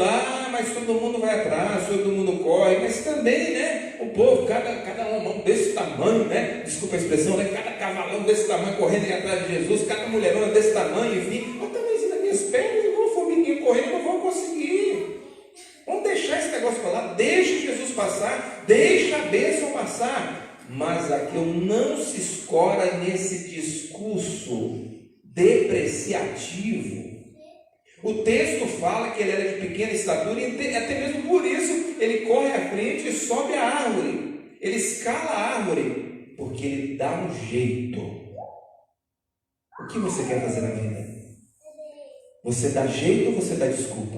mas todo mundo vai atrás, todo mundo corre, mas também, né, o povo, cada um desse tamanho, né, desculpa a expressão, né, cada cavalão desse tamanho correndo atrás de Jesus, cada mulherona desse tamanho, enfim, olha o tamanho das minhas pernas, igual uma formiguinha correndo, não vou conseguir. Vamos deixar esse negócio para lá, deixa Jesus passar, deixa a bênção passar. Mas Zaqueu não se escora nesse discurso depreciativo. O texto fala que ele era de pequena estatura e até mesmo por isso ele corre à frente e sobe a árvore. Ele escala a árvore porque ele dá um jeito. O que você quer fazer na vida? Você dá jeito ou você dá desculpa?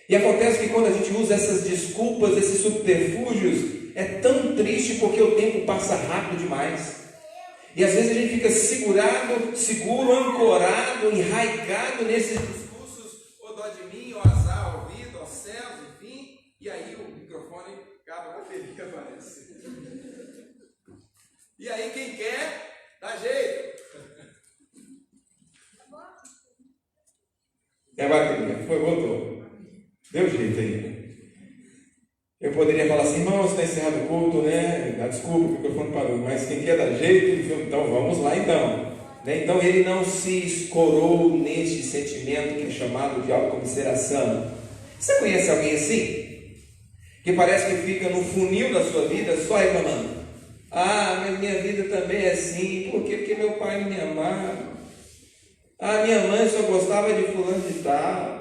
E acontece que quando a gente usa essas desculpas, esses subterfúgios, é tão triste porque o tempo passa rápido demais. E às vezes a gente fica seguro, ancorado, enraigado nesses discursos, ou dó de mim, ou azar, ou vida, ou céus, enfim. E aí o microfone acaba na bateria, aparece. E aí quem quer, dá jeito. É a bateria, voltou. Deu jeito aí. Eu poderia falar assim, irmãos, está encerrado o culto, né? Desculpa, o microfone parou, mas quem quer dar jeito, então vamos lá então. Então ele não se escorou neste sentimento que é chamado de autocomiseração. Você conhece alguém assim? Que parece que fica no funil da sua vida só reclamando. Mas minha vida também é assim, por quê? Porque meu pai não me amava. Minha mãe só gostava de fulano de tal.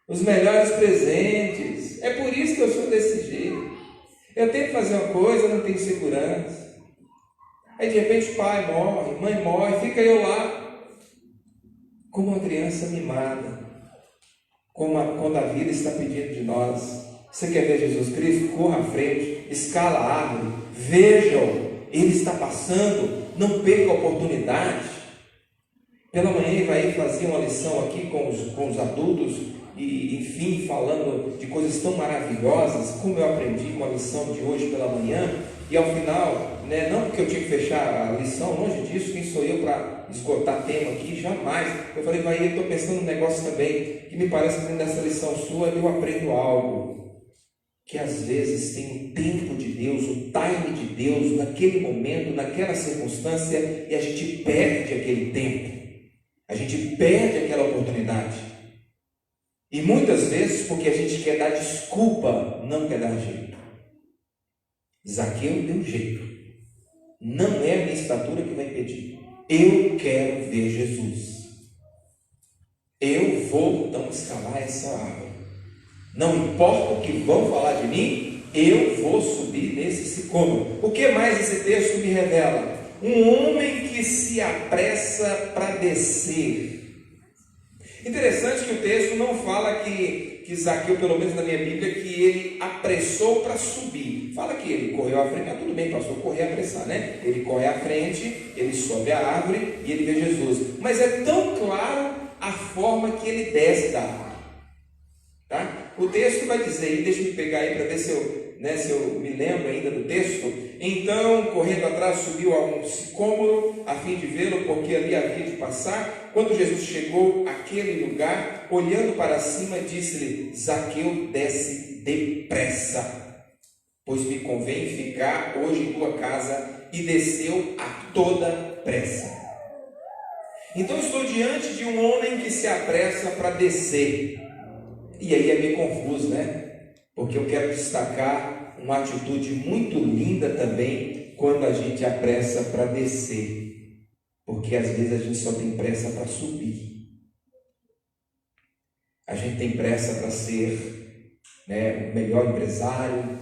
Os melhores presentes. É por isso que eu sou desse jeito. Eu tento fazer uma coisa, não tenho segurança. Aí de repente o pai morre, mãe morre, fica eu lá como uma criança mimada, quando a vida está pedindo de nós. Você quer ver Jesus Cristo? Corra à frente, escala a árvore, veja-o, ele está passando, não perca a oportunidade. Pela manhã ele vai fazer uma lição aqui com os adultos, e enfim, falando de coisas tão maravilhosas, como eu aprendi com a lição de hoje pela manhã, e ao final, né, não porque eu tinha que fechar a lição, longe disso, quem sou eu para esgotar tema aqui, jamais. Eu falei, eu estou pensando num negócio também, que me parece que dentro dessa lição sua eu aprendo algo, que às vezes tem o tempo de Deus, o time de Deus, naquele momento, naquela circunstância, e a gente perde aquele tempo, a gente perde aquela oportunidade. E muitas vezes porque a gente quer dar desculpa, não quer dar jeito. Zaqueu deu jeito. Não é a minha estatura que vai impedir. Eu quero ver Jesus. Eu vou então escalar essa árvore. Não importa o que vão falar de mim, eu vou subir nesse sicômoro. O que mais esse texto me revela? Um homem que se apressa para descer. Interessante que o texto não fala que Zaqueu, pelo menos na minha Bíblia, que ele apressou para subir. Fala que ele correu à frente, tudo bem, pastor, correr e apressar, né? Ele corre à frente, ele sobe a árvore e ele vê Jesus. Mas é tão claro a forma que ele desce da árvore. Tá? O texto vai dizer, e deixa eu pegar aí para ver se eu me lembro ainda do texto. Então, correndo atrás, subiu a um sicômoro, a fim de vê-lo, porque ali havia de passar. Quando Jesus chegou àquele lugar, olhando para cima, disse-lhe: Zaqueu, desce depressa, pois me convém ficar hoje em tua casa. E desceu a toda pressa. Então, estou diante de um homem que se apressa para descer. E aí é meio confuso, né? Porque eu quero destacar uma atitude muito linda também quando a gente apressa para descer. Porque às vezes a gente só tem pressa para subir. A gente tem pressa para ser, né, o melhor empresário,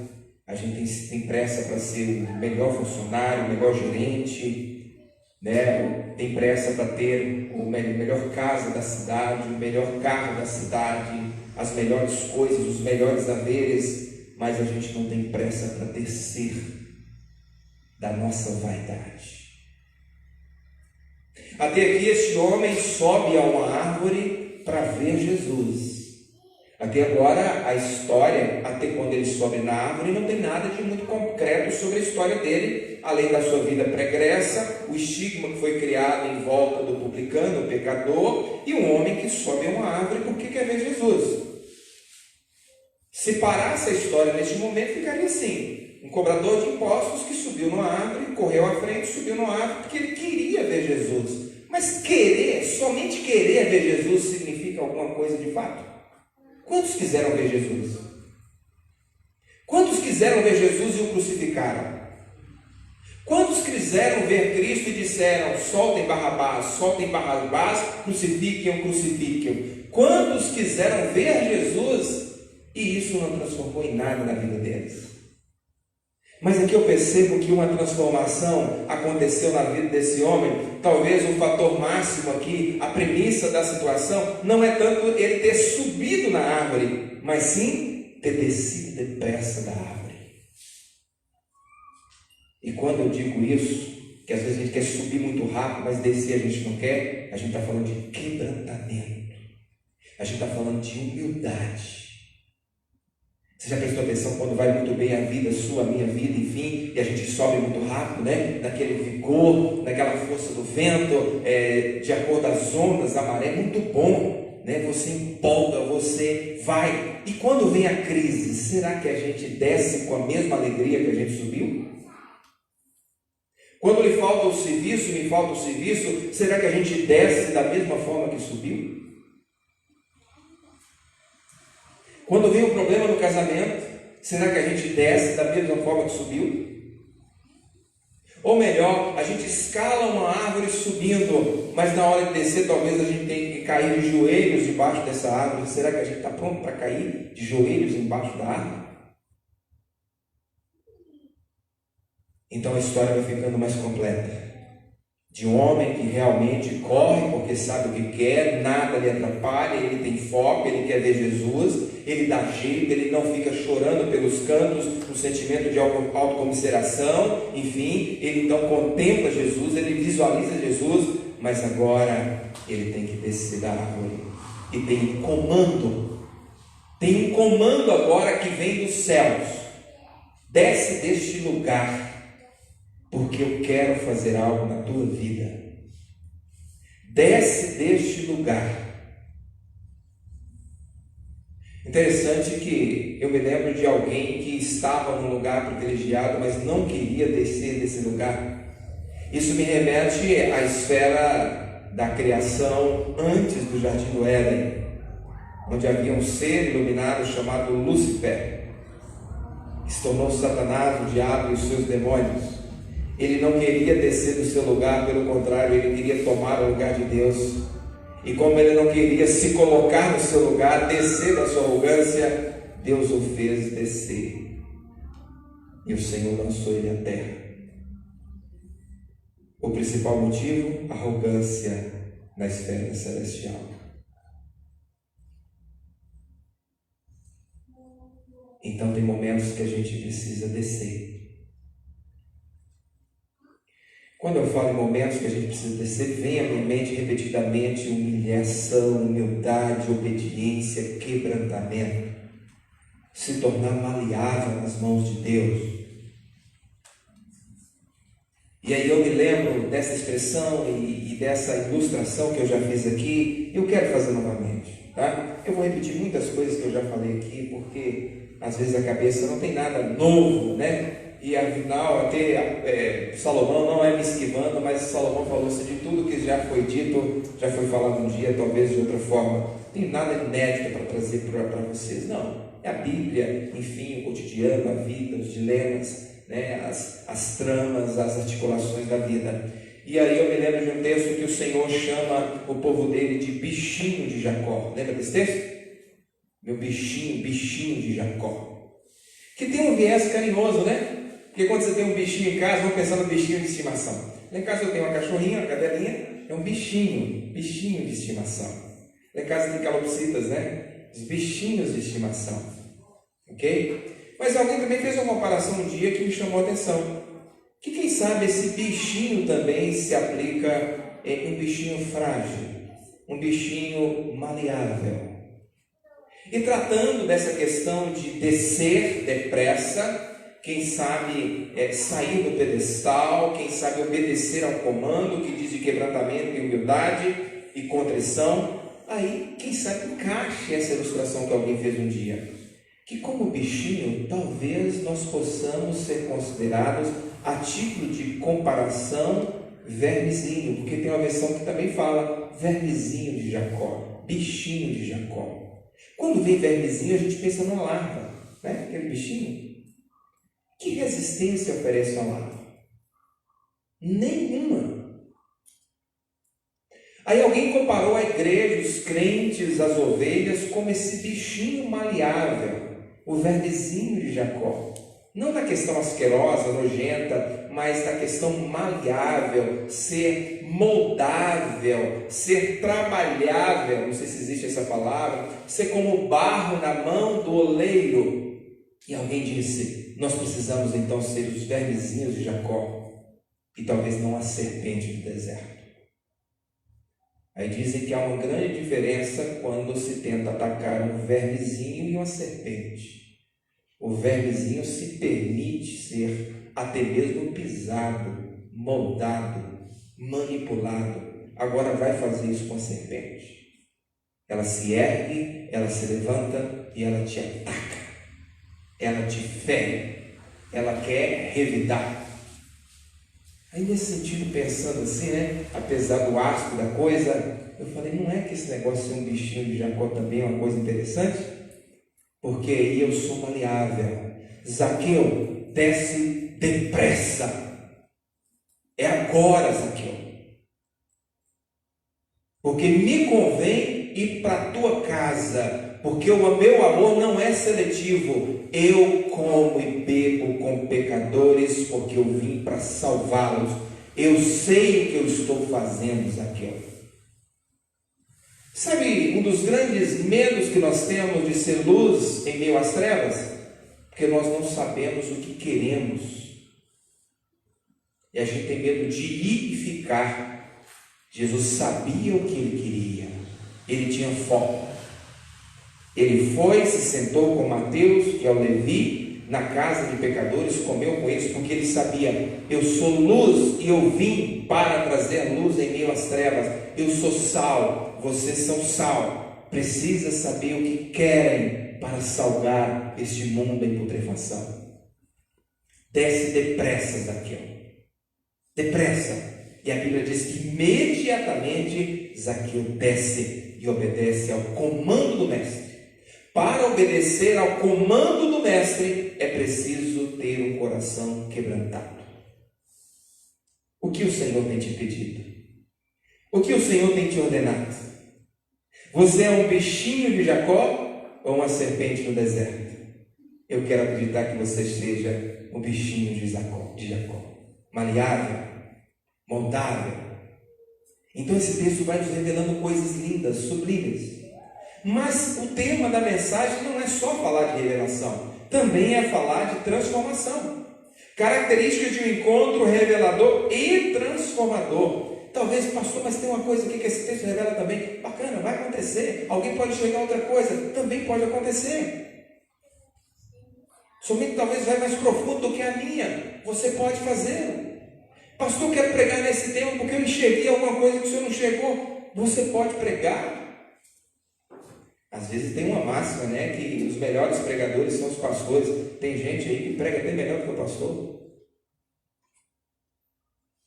a gente tem pressa para ser o melhor funcionário, o melhor gerente, né? Tem pressa para ter a melhor casa da cidade, o melhor carro da cidade, as melhores coisas, os melhores haveres, mas a gente não tem pressa para descer da nossa vaidade. Até aqui este homem sobe a uma árvore para ver Jesus. Até agora, a história, até quando ele sobe na árvore, não tem nada de muito concreto sobre a história dele, além da sua vida pregressa, o estigma que foi criado em volta do publicano, o pecador, e um homem que sobe a uma árvore porque quer ver Jesus. Se parasse a história neste momento, ficaria assim: um cobrador de impostos que subiu numa árvore, correu à frente, subiu numa árvore porque ele queria ver Jesus. Mas querer, somente querer ver Jesus, significa alguma coisa de fato? Quantos quiseram ver Jesus? Quantos quiseram ver Jesus e o crucificaram? Quantos quiseram ver Cristo e disseram: soltem Barrabás, crucifiquem, crucifiquem? Quantos quiseram ver Jesus e isso não transformou em nada na vida deles? Mas aqui eu percebo que uma transformação aconteceu na vida desse homem. Talvez o fator máximo aqui, a premissa da situação, não é tanto ele ter subido na árvore, mas sim ter descido depressa da árvore. E quando eu digo isso, que às vezes a gente quer subir muito rápido, mas descer a gente não quer, a gente está falando de quebrantamento, a gente está falando de humildade. Você já prestou atenção quando vai muito bem a vida sua, a minha vida, enfim, e a gente sobe muito rápido, né? Naquele vigor, naquela força do vento, de acordo às ondas, a maré, muito bom, né? Você empolga, você vai. E quando vem a crise, será que a gente desce com a mesma alegria que a gente subiu? Quando lhe falta o serviço, me falta o serviço, será que a gente desce da mesma forma que subiu? Quando vem um problema no casamento, será que a gente desce da mesma forma que subiu? Ou melhor, a gente escala uma árvore subindo, mas na hora de descer talvez a gente tenha que cair de joelhos debaixo dessa árvore. Será que a gente está pronto para cair de joelhos embaixo da árvore? Então a história vai ficando mais completa. De um homem que realmente corre porque sabe o que quer, nada lhe atrapalha, ele tem foco, ele quer ver Jesus, ele dá jeito, ele não fica chorando pelos cantos, no sentimento de autocomiseração, enfim, ele então contempla Jesus, ele visualiza Jesus, mas agora ele tem que descer da árvore e tem um comando agora que vem dos céus: desce deste lugar, porque eu quero fazer algo na tua vida. Desce deste lugar. Interessante que eu me lembro de alguém que estava num lugar privilegiado, mas não queria descer desse lugar. Isso me remete à esfera da criação antes do Jardim do Éden, onde havia um ser iluminado chamado Lúcifer, que se tornou Satanás, o diabo e os seus demônios. Ele não queria descer do seu lugar, pelo contrário, ele queria tomar o lugar de Deus. E como ele não queria se colocar no seu lugar, descer da sua arrogância, Deus o fez descer. E o Senhor lançou ele à terra. O principal motivo? Arrogância na esfera celestial. Então tem momentos que a gente precisa descer. Quando eu falo em momentos que a gente precisa descer, vem à minha mente repetidamente humilhação, humildade, obediência, quebrantamento. Se tornar maleável nas mãos de Deus. E aí eu me lembro dessa expressão e dessa ilustração que eu já fiz aqui. Eu quero fazer novamente, tá? Eu vou repetir muitas coisas que eu já falei aqui, porque às vezes a cabeça não tem nada novo, né? E afinal, até Salomão não é me esquivando, mas Salomão falou-se de tudo que já foi dito, já foi falado um dia, talvez de outra forma. Não tem nada inédito para trazer para vocês, não. É a Bíblia, enfim, o cotidiano, a vida, os dilemas, né? as tramas, as articulações da vida. E aí eu me lembro de um texto que o Senhor chama o povo dele de bichinho de Jacó. Lembra desse texto? Meu bichinho de Jacó. Que tem um viés carinhoso, né? Porque quando você tem um bichinho em casa, vamos pensar no bichinho de estimação. Lá em casa eu tenho uma cachorrinha, uma cadelinha, é um bichinho de estimação. Lá em casa tem calopsitas, né? Os bichinhos de estimação. Ok? Mas alguém também fez uma comparação um dia que me chamou a atenção. Que quem sabe esse bichinho também se aplica em um bichinho frágil, um bichinho maleável. E tratando dessa questão de descer depressa, quem sabe sair do pedestal, quem sabe obedecer ao comando que diz de quebrantamento e humildade e contrição, aí quem sabe encaixe essa ilustração que alguém fez um dia, que como bichinho talvez nós possamos ser considerados a título de comparação vermezinho, porque tem uma versão que também fala vermezinho de Jacó, bichinho de Jacó. Quando vem vermezinho a gente pensa numa larva, né? Aquele bichinho. Que resistência oferece uma larva? Nenhuma. Aí alguém comparou a igreja, os crentes, as ovelhas, como esse bichinho maleável, o vermezinho de Jacó. Não na questão asquerosa, nojenta, mas na questão maleável, ser moldável, ser trabalhável, não sei se existe essa palavra, ser como barro na mão do oleiro. E alguém disse, nós precisamos então ser os vermezinhos de Jacó, e talvez não a serpente do deserto. Aí dizem que há uma grande diferença quando se tenta atacar um vermezinho e uma serpente. O vermezinho se permite ser até mesmo pisado, moldado, manipulado. Agora vai fazer isso com a serpente. Ela se ergue, ela se levanta e ela te ataca. Ela te fere. Ela quer revidar. Aí nesse sentido, pensando assim, né? Apesar do asco da coisa, eu falei, não é que esse negócio de ser um bichinho de Jacó também é uma coisa interessante? Porque aí eu sou maleável. Zaqueu, desce depressa. É agora, Zaqueu. Porque me convém ir para a tua casa, porque o meu amor não é seletivo. Eu como e bebo com pecadores, porque eu vim para salvá-los. Eu sei o que eu estou fazendo, Zaqueu. Sabe, um dos grandes medos que nós temos de ser luz em meio às trevas? Porque nós não sabemos o que queremos. E a gente tem medo de ir e ficar. Jesus sabia o que ele queria. Ele tinha foco. Ele foi, se sentou com Mateus e ao Levi na casa de pecadores, comeu com eles, porque ele sabia, eu sou luz e eu vim para trazer luz em meio às trevas. Eu sou sal, vocês são sal. Precisa saber o que querem para salgar este mundo em putrefação. Desce depressa, Zaqueu. Depressa. E a Bíblia diz que imediatamente Zaqueu desce e obedece ao comando do mestre. Para obedecer ao comando do mestre, é preciso ter um coração quebrantado. O que o Senhor tem te pedido? O que o Senhor tem te ordenado? Você é um bichinho de Jacó ou uma serpente no deserto? Eu quero acreditar que você seja um bichinho de Jacó. Maleável, moldável. Então esse texto vai nos revelando coisas lindas, sublimes. Mas o tema da mensagem não é só falar de revelação, também é falar de transformação. Características de um encontro revelador e transformador. Talvez, pastor, mas tem uma coisa aqui que esse texto revela também. Bacana, vai acontecer. Alguém pode chegar a outra coisa, também pode acontecer. Somente talvez vai mais profundo do que a minha. Você pode fazer. Pastor, eu quero pregar nesse tema porque eu enxerguei alguma coisa que o senhor não enxergou. Você pode pregar. Às vezes tem uma máxima, né, que os melhores pregadores são os pastores. Tem gente aí que prega até melhor do que o pastor.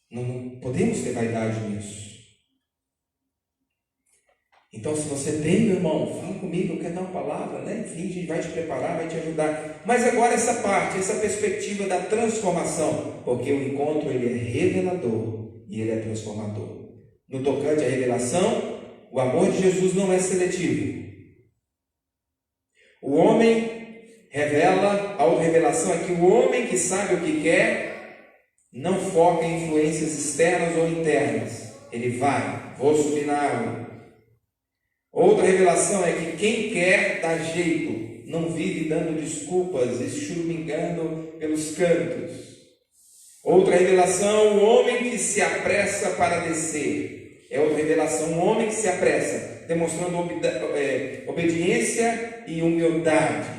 Não podemos ter vaidade nisso. Então, se você tem, meu irmão, fala comigo, eu quero dar uma palavra, né? Enfim, a gente vai te preparar, vai te ajudar. Mas agora essa parte, essa perspectiva da transformação, porque o encontro ele é revelador e ele é transformador. No tocante à revelação, o amor de Jesus não é seletivo. O homem revela, a auto-revelação é que o homem que sabe o que quer, não foca em influências externas ou internas. Ele vai, vou subir na árvore. Outra revelação é que quem quer dá jeito, não vive dando desculpas e churumingando pelos cantos. Outra revelação, o homem que se apressa para descer. É outra revelação, um homem que se apressa. demonstrando obediência e humildade.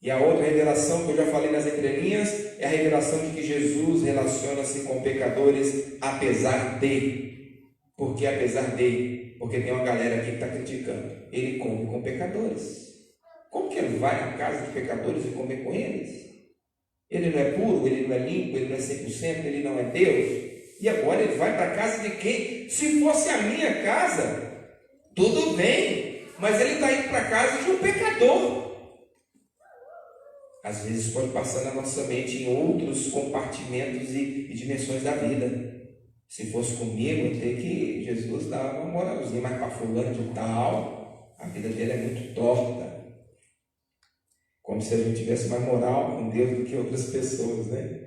E a outra revelação que eu já falei nas entrelinhas é a revelação de que Jesus relaciona-se com pecadores apesar de. Por que apesar de? Porque tem uma galera aqui que está criticando. Ele come com pecadores. Como que ele vai na casa de pecadores e comer com eles? Ele não é puro, ele não é limpo, ele não é 100%, ele não é Deus. E agora ele vai para a casa de quem? Se fosse a minha casa, tudo bem, mas ele está indo para a casa de um pecador. Às vezes pode passar na nossa mente em outros compartimentos e dimensões da vida. Se fosse comigo, até que Jesus dava uma moralzinha, mas para fulano de tal, a vida dele é muito torta. Como se a gente tivesse mais moral com Deus do que outras pessoas, né?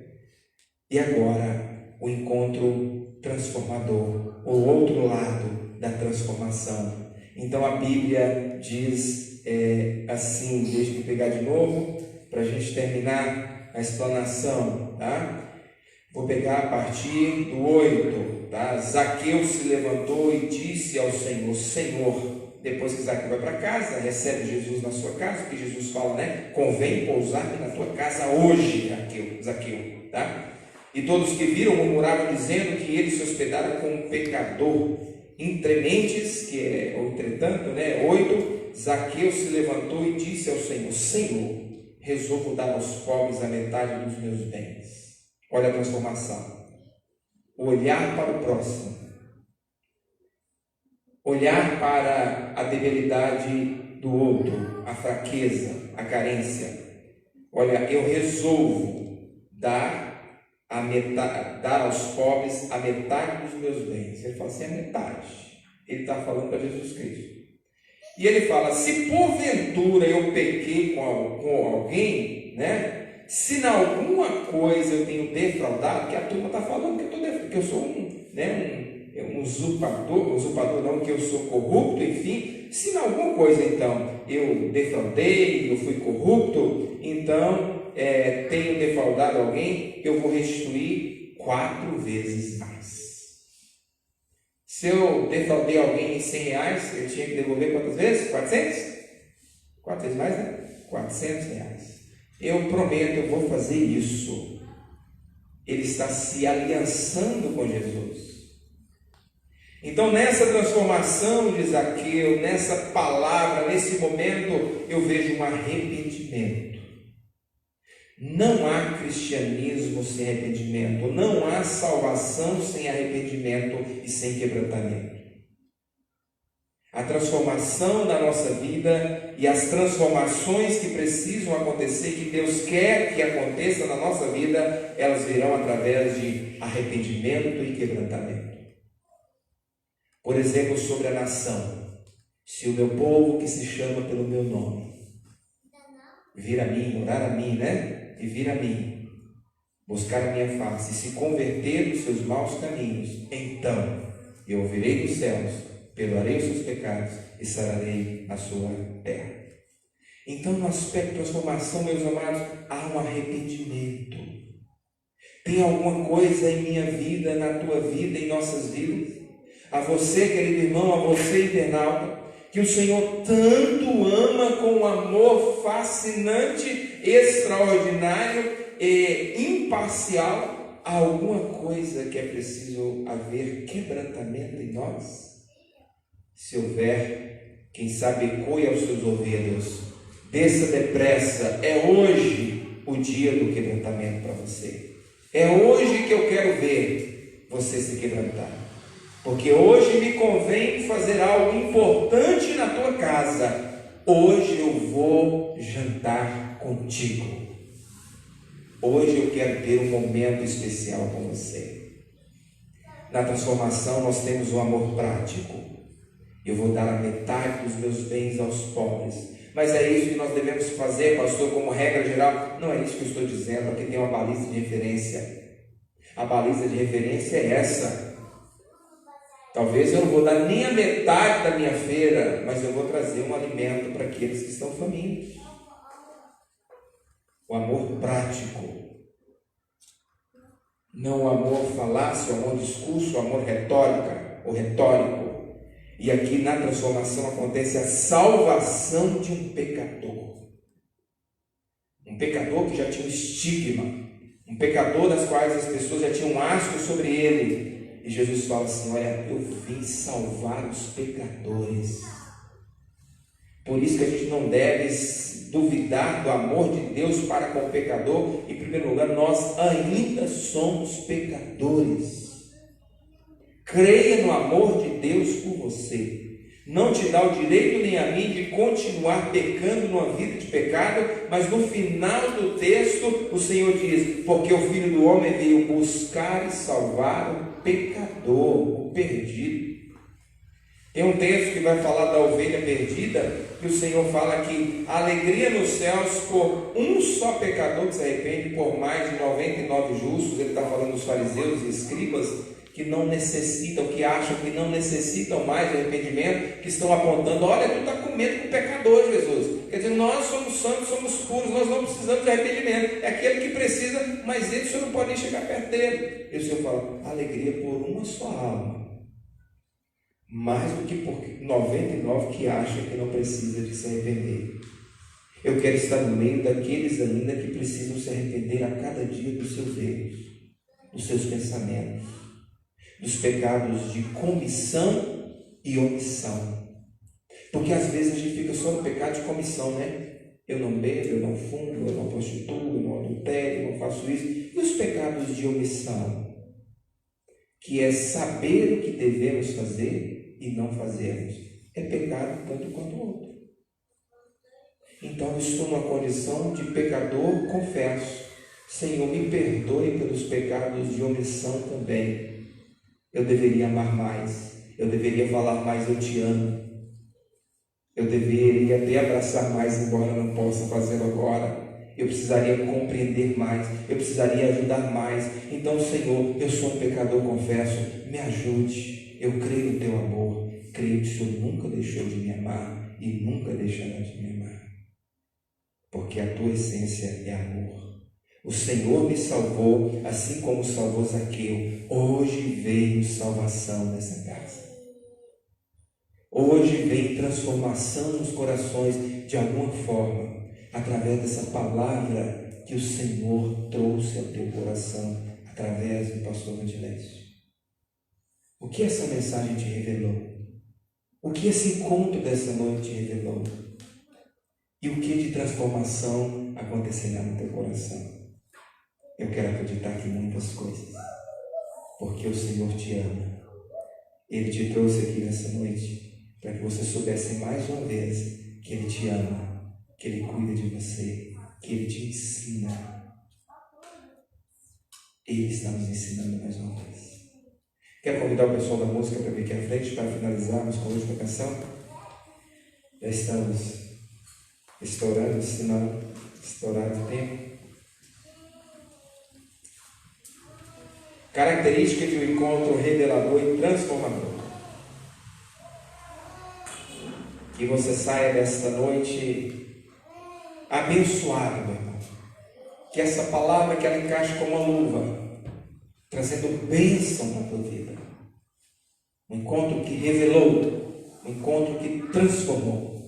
E agora, o encontro transformador, o outro lado da transformação. Então a Bíblia diz assim, deixa eu pegar de novo, para a gente terminar a explanação, tá? Vou pegar a partir do 8, tá? Zaqueu se levantou e disse ao Senhor, Senhor, depois que Zaqueu vai para casa, recebe Jesus na sua casa, que Jesus fala, né? Convém pousar-me na tua casa hoje, Zaqueu, tá? E todos que viram murmuravam, dizendo que ele se hospedara com um pecador. Entrementes, ou entretanto, né? 8, Zaqueu se levantou e disse ao Senhor, Senhor, resolvo dar aos pobres a metade dos meus bens. Olha a transformação. Olhar para o próximo. Olhar para a debilidade do outro, a fraqueza, a carência. Olha, eu resolvo dar aos pobres a metade dos meus bens. Ele fala assim, a metade. Ele está falando para Jesus Cristo. E ele fala, se porventura eu pequei com alguém, né? Se em alguma coisa eu tenho defraudado, que a turma está falando que eu sou um usurpador não, que eu sou corrupto, enfim, se em alguma coisa então eu defraudei, eu fui corrupto, então tenho defraudado alguém, eu vou restituir 4 vezes mais. Se eu defraudei alguém em 100 reais, eu tinha que devolver quantas vezes? 400? 4 vezes mais, né? 400 reais. Eu prometo, eu vou fazer isso. Ele está se aliançando com Jesus. Então, nessa transformação de Zaqueu, nessa palavra, nesse momento, eu vejo um arrependimento. Não há cristianismo sem arrependimento, não há salvação sem arrependimento e sem quebrantamento. A transformação da nossa vida e as transformações que precisam acontecer, que Deus quer que aconteça na nossa vida, elas virão através de arrependimento e quebrantamento. Por exemplo, sobre a nação. Se o meu povo que se chama pelo meu nome vir a mim, orar a mim, né? E vir a mim, buscar a minha face, e se converter dos seus maus caminhos, então eu ouvirei dos céus, perdoarei os seus pecados e sararei a sua terra. Então, no aspecto de transformação, meus amados, há um arrependimento. Tem alguma coisa em minha vida, na tua vida, em nossas vidas? A você, querido irmão, a você, internauta, que o Senhor tanto ama com um amor fascinante, extraordinário e imparcial, há alguma coisa que é preciso haver quebrantamento em nós? Se houver, quem sabe ecoe aos seus ouvidos, desça depressa, é hoje o dia do quebrantamento para você. É hoje que eu quero ver você se quebrantar. Porque hoje me convém fazer algo importante na tua casa. Hoje eu vou jantar contigo. Hoje eu quero ter um momento especial com você. Na transformação nós temos o amor prático. Eu vou dar a metade dos meus bens aos pobres. Mas é isso que nós devemos fazer, pastor, como regra geral? Não é isso que eu estou dizendo, aqui tem uma baliza de referência. A baliza de referência é essa. Talvez eu não vou dar nem a metade da minha feira, mas eu vou trazer um alimento para aqueles que estão famintos. O amor prático. Não o amor falácio, o amor discurso, o amor retórico. E aqui na transformação acontece a salvação de um pecador. Um pecador que já tinha um estigma, um pecador das quais as pessoas já tinham um asco sobre ele. E Jesus fala assim: olha, eu vim salvar os pecadores. Por isso que a gente não deve duvidar do amor de Deus para com o pecador. Em primeiro lugar, nós ainda somos pecadores. Creia no amor de Deus por você. Não te dá o direito nem a mim de continuar pecando numa vida de pecado, mas no final do texto o Senhor diz: porque o Filho do Homem veio buscar e salvar o pecador, o perdido. Tem um texto que vai falar da ovelha perdida, que o Senhor fala que a alegria nos céus por um só pecador que se arrepende, por mais de 99 justos. Ele está falando dos fariseus e escribas, que não necessitam, que acham que não necessitam mais de arrependimento, que estão apontando: olha, tu está com medo com o pecador, Jesus. Quer dizer, nós somos santos, somos puros, nós não precisamos de arrependimento. É aquele que precisa, mas ele, o Senhor não pode nem chegar perto dele. E o Senhor fala: alegria por uma só alma, mais do que por 99 que acham que não precisa de se arrepender. Eu quero estar no meio daqueles ainda que precisam se arrepender a cada dia dos seus erros, dos seus pensamentos, dos pecados de comissão e omissão. Porque às vezes a gente fica só no pecado de comissão, né? Eu não bebo, eu não fumo, eu não prostituo, eu não adultério, eu não faço isso. E os pecados de omissão, que é saber o que devemos fazer e não fazermos, é pecado tanto quanto o outro. Então eu estou numa condição de pecador, confesso: Senhor, me perdoe pelos pecados de omissão também. Eu deveria amar mais, eu deveria falar mais eu te amo, eu deveria até abraçar mais, embora não possa fazê-lo agora. Eu precisaria compreender mais, eu precisaria ajudar mais. Então, Senhor, eu sou um pecador, confesso, me ajude. Eu creio no teu amor, creio que o Senhor nunca deixou de me amar e nunca deixará de me amar, porque a tua essência é amor. O Senhor me salvou, assim como salvou Zaqueu. Hoje veio salvação nessa casa. Hoje vem transformação nos corações, de alguma forma, através dessa palavra que o Senhor trouxe ao teu coração, através do pastor Vandilécio. O que essa mensagem te revelou? O que esse encontro dessa noite te revelou? E o que de transformação acontecerá no teu coração? Eu quero acreditar que muitas coisas, porque o Senhor te ama. Ele te trouxe aqui nessa noite para que você soubesse mais uma vez que Ele te ama, que Ele cuida de você, que Ele te ensina. Ele está nos ensinando mais uma vez. Quero convidar o pessoal da música para vir aqui à frente para finalizarmos com a última canção. Já estamos estourando o sinal, estourado o tempo. Característica de um encontro revelador e transformador. Que você saia desta noite abençoado, meu irmão. Que essa palavra que ela encaixe como uma luva, trazendo bênção na tua vida. Um encontro que revelou, um encontro que transformou.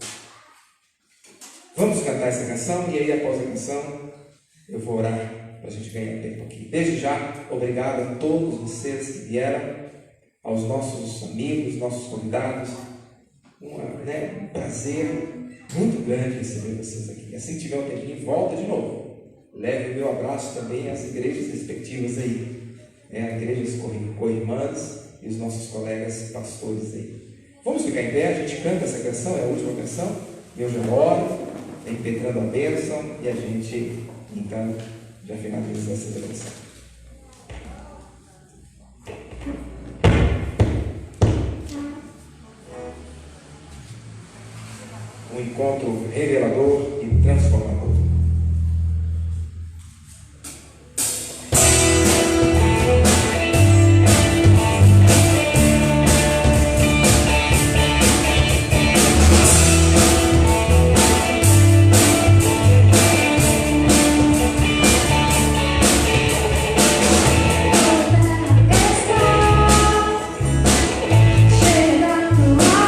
Vamos cantar essa canção e aí após a canção eu vou orar para a gente ganhar tempo aqui. Desde já, obrigado a todos vocês que vieram, aos nossos amigos, nossos convidados. Um prazer muito grande receber vocês aqui. Assim que tiver um tempinho, volta de novo. Leve o meu abraço também às igrejas respectivas aí. A igreja co-irmãs e os nossos colegas pastores aí. Vamos ficar em pé, a gente canta essa canção, é a última canção. Eu já oro, impetrando a bênção e a gente, então, já finaliza essa celebração. Um encontro revelador e transformador. Chegando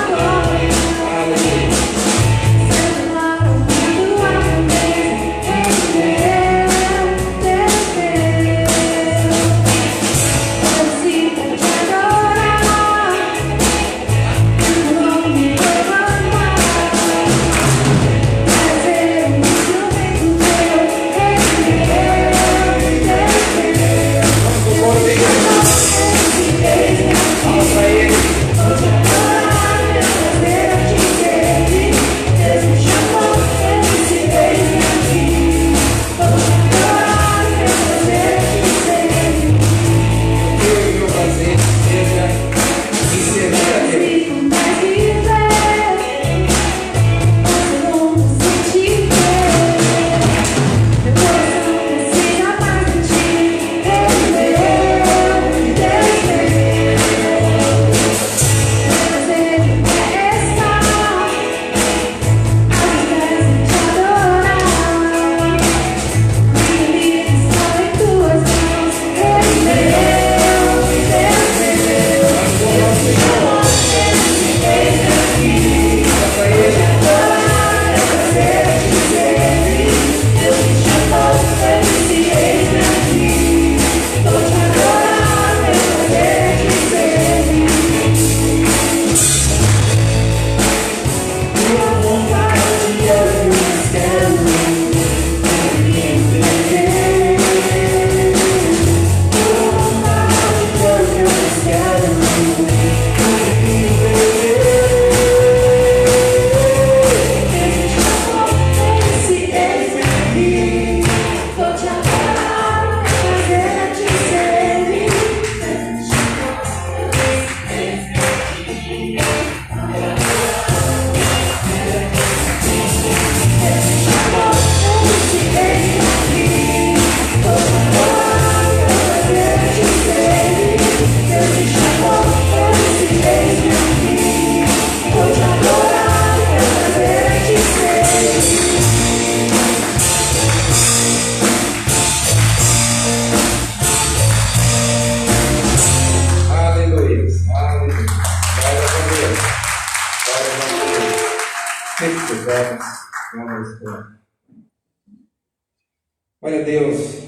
Olha, Deus,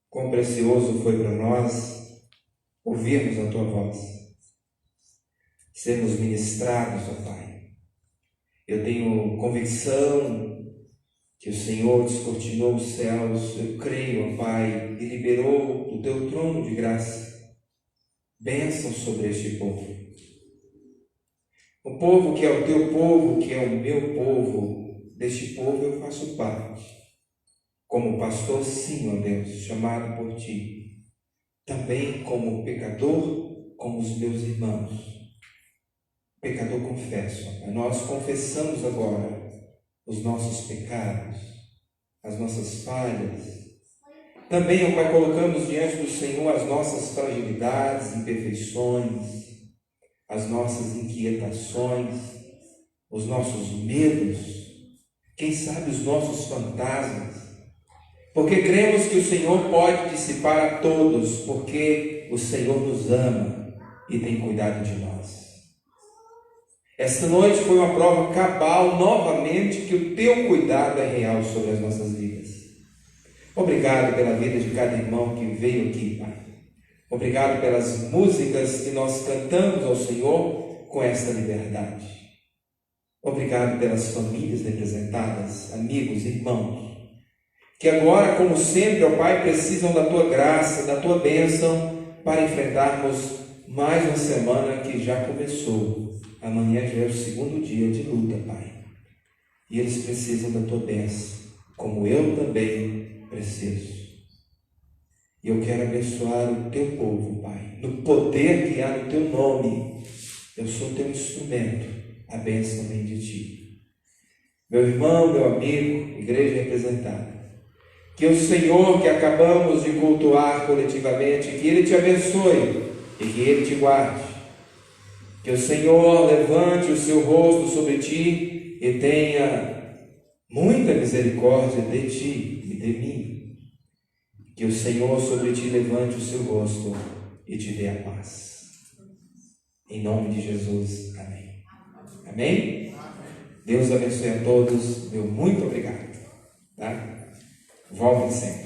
quão precioso foi para nós ouvirmos a Tua voz, sermos ministrados, ó Pai. Eu tenho convicção que o Senhor descortinou os céus, eu creio, ó Pai, e liberou do Teu trono de graça bênção sobre este povo. O povo que é o Teu povo, que é o meu povo, deste povo eu faço parte. Como pastor, sim, ó Deus, chamado por Ti. Também como pecador, como os meus irmãos. Pecador confesso, ó Pai. Nós confessamos agora os nossos pecados, as nossas falhas. Também, ó Pai, colocamos diante do Senhor as nossas fragilidades, imperfeições, as nossas inquietações, os nossos medos, quem sabe os nossos fantasmas, porque cremos que o Senhor pode dissipar a todos, porque o Senhor nos ama e tem cuidado de nós. Esta noite foi uma prova cabal, novamente, que o Teu cuidado é real sobre as nossas vidas. Obrigado pela vida de cada irmão que veio aqui, Pai. Obrigado pelas músicas que nós cantamos ao Senhor com esta liberdade. Obrigado pelas famílias representadas, amigos, irmãos, que agora, como sempre, ó Pai, precisam da Tua graça, da Tua bênção para enfrentarmos mais uma semana que já começou. Amanhã já é o segundo dia de luta, Pai. E eles precisam da Tua bênção, como eu também preciso. E eu quero abençoar o Teu povo, Pai, no poder que há no Teu nome. Eu sou Teu instrumento, a bênção vem de Ti. Meu irmão, meu amigo, igreja representada, que o Senhor que acabamos de cultuar coletivamente, que Ele te abençoe e que Ele te guarde. Que o Senhor levante o seu rosto sobre ti e tenha muita misericórdia de ti e de mim. Que o Senhor sobre ti levante o seu rosto e te dê a paz. Em nome de Jesus, amém. Amém? Deus abençoe a todos. Meu muito obrigado. Tá? Voltem sempre.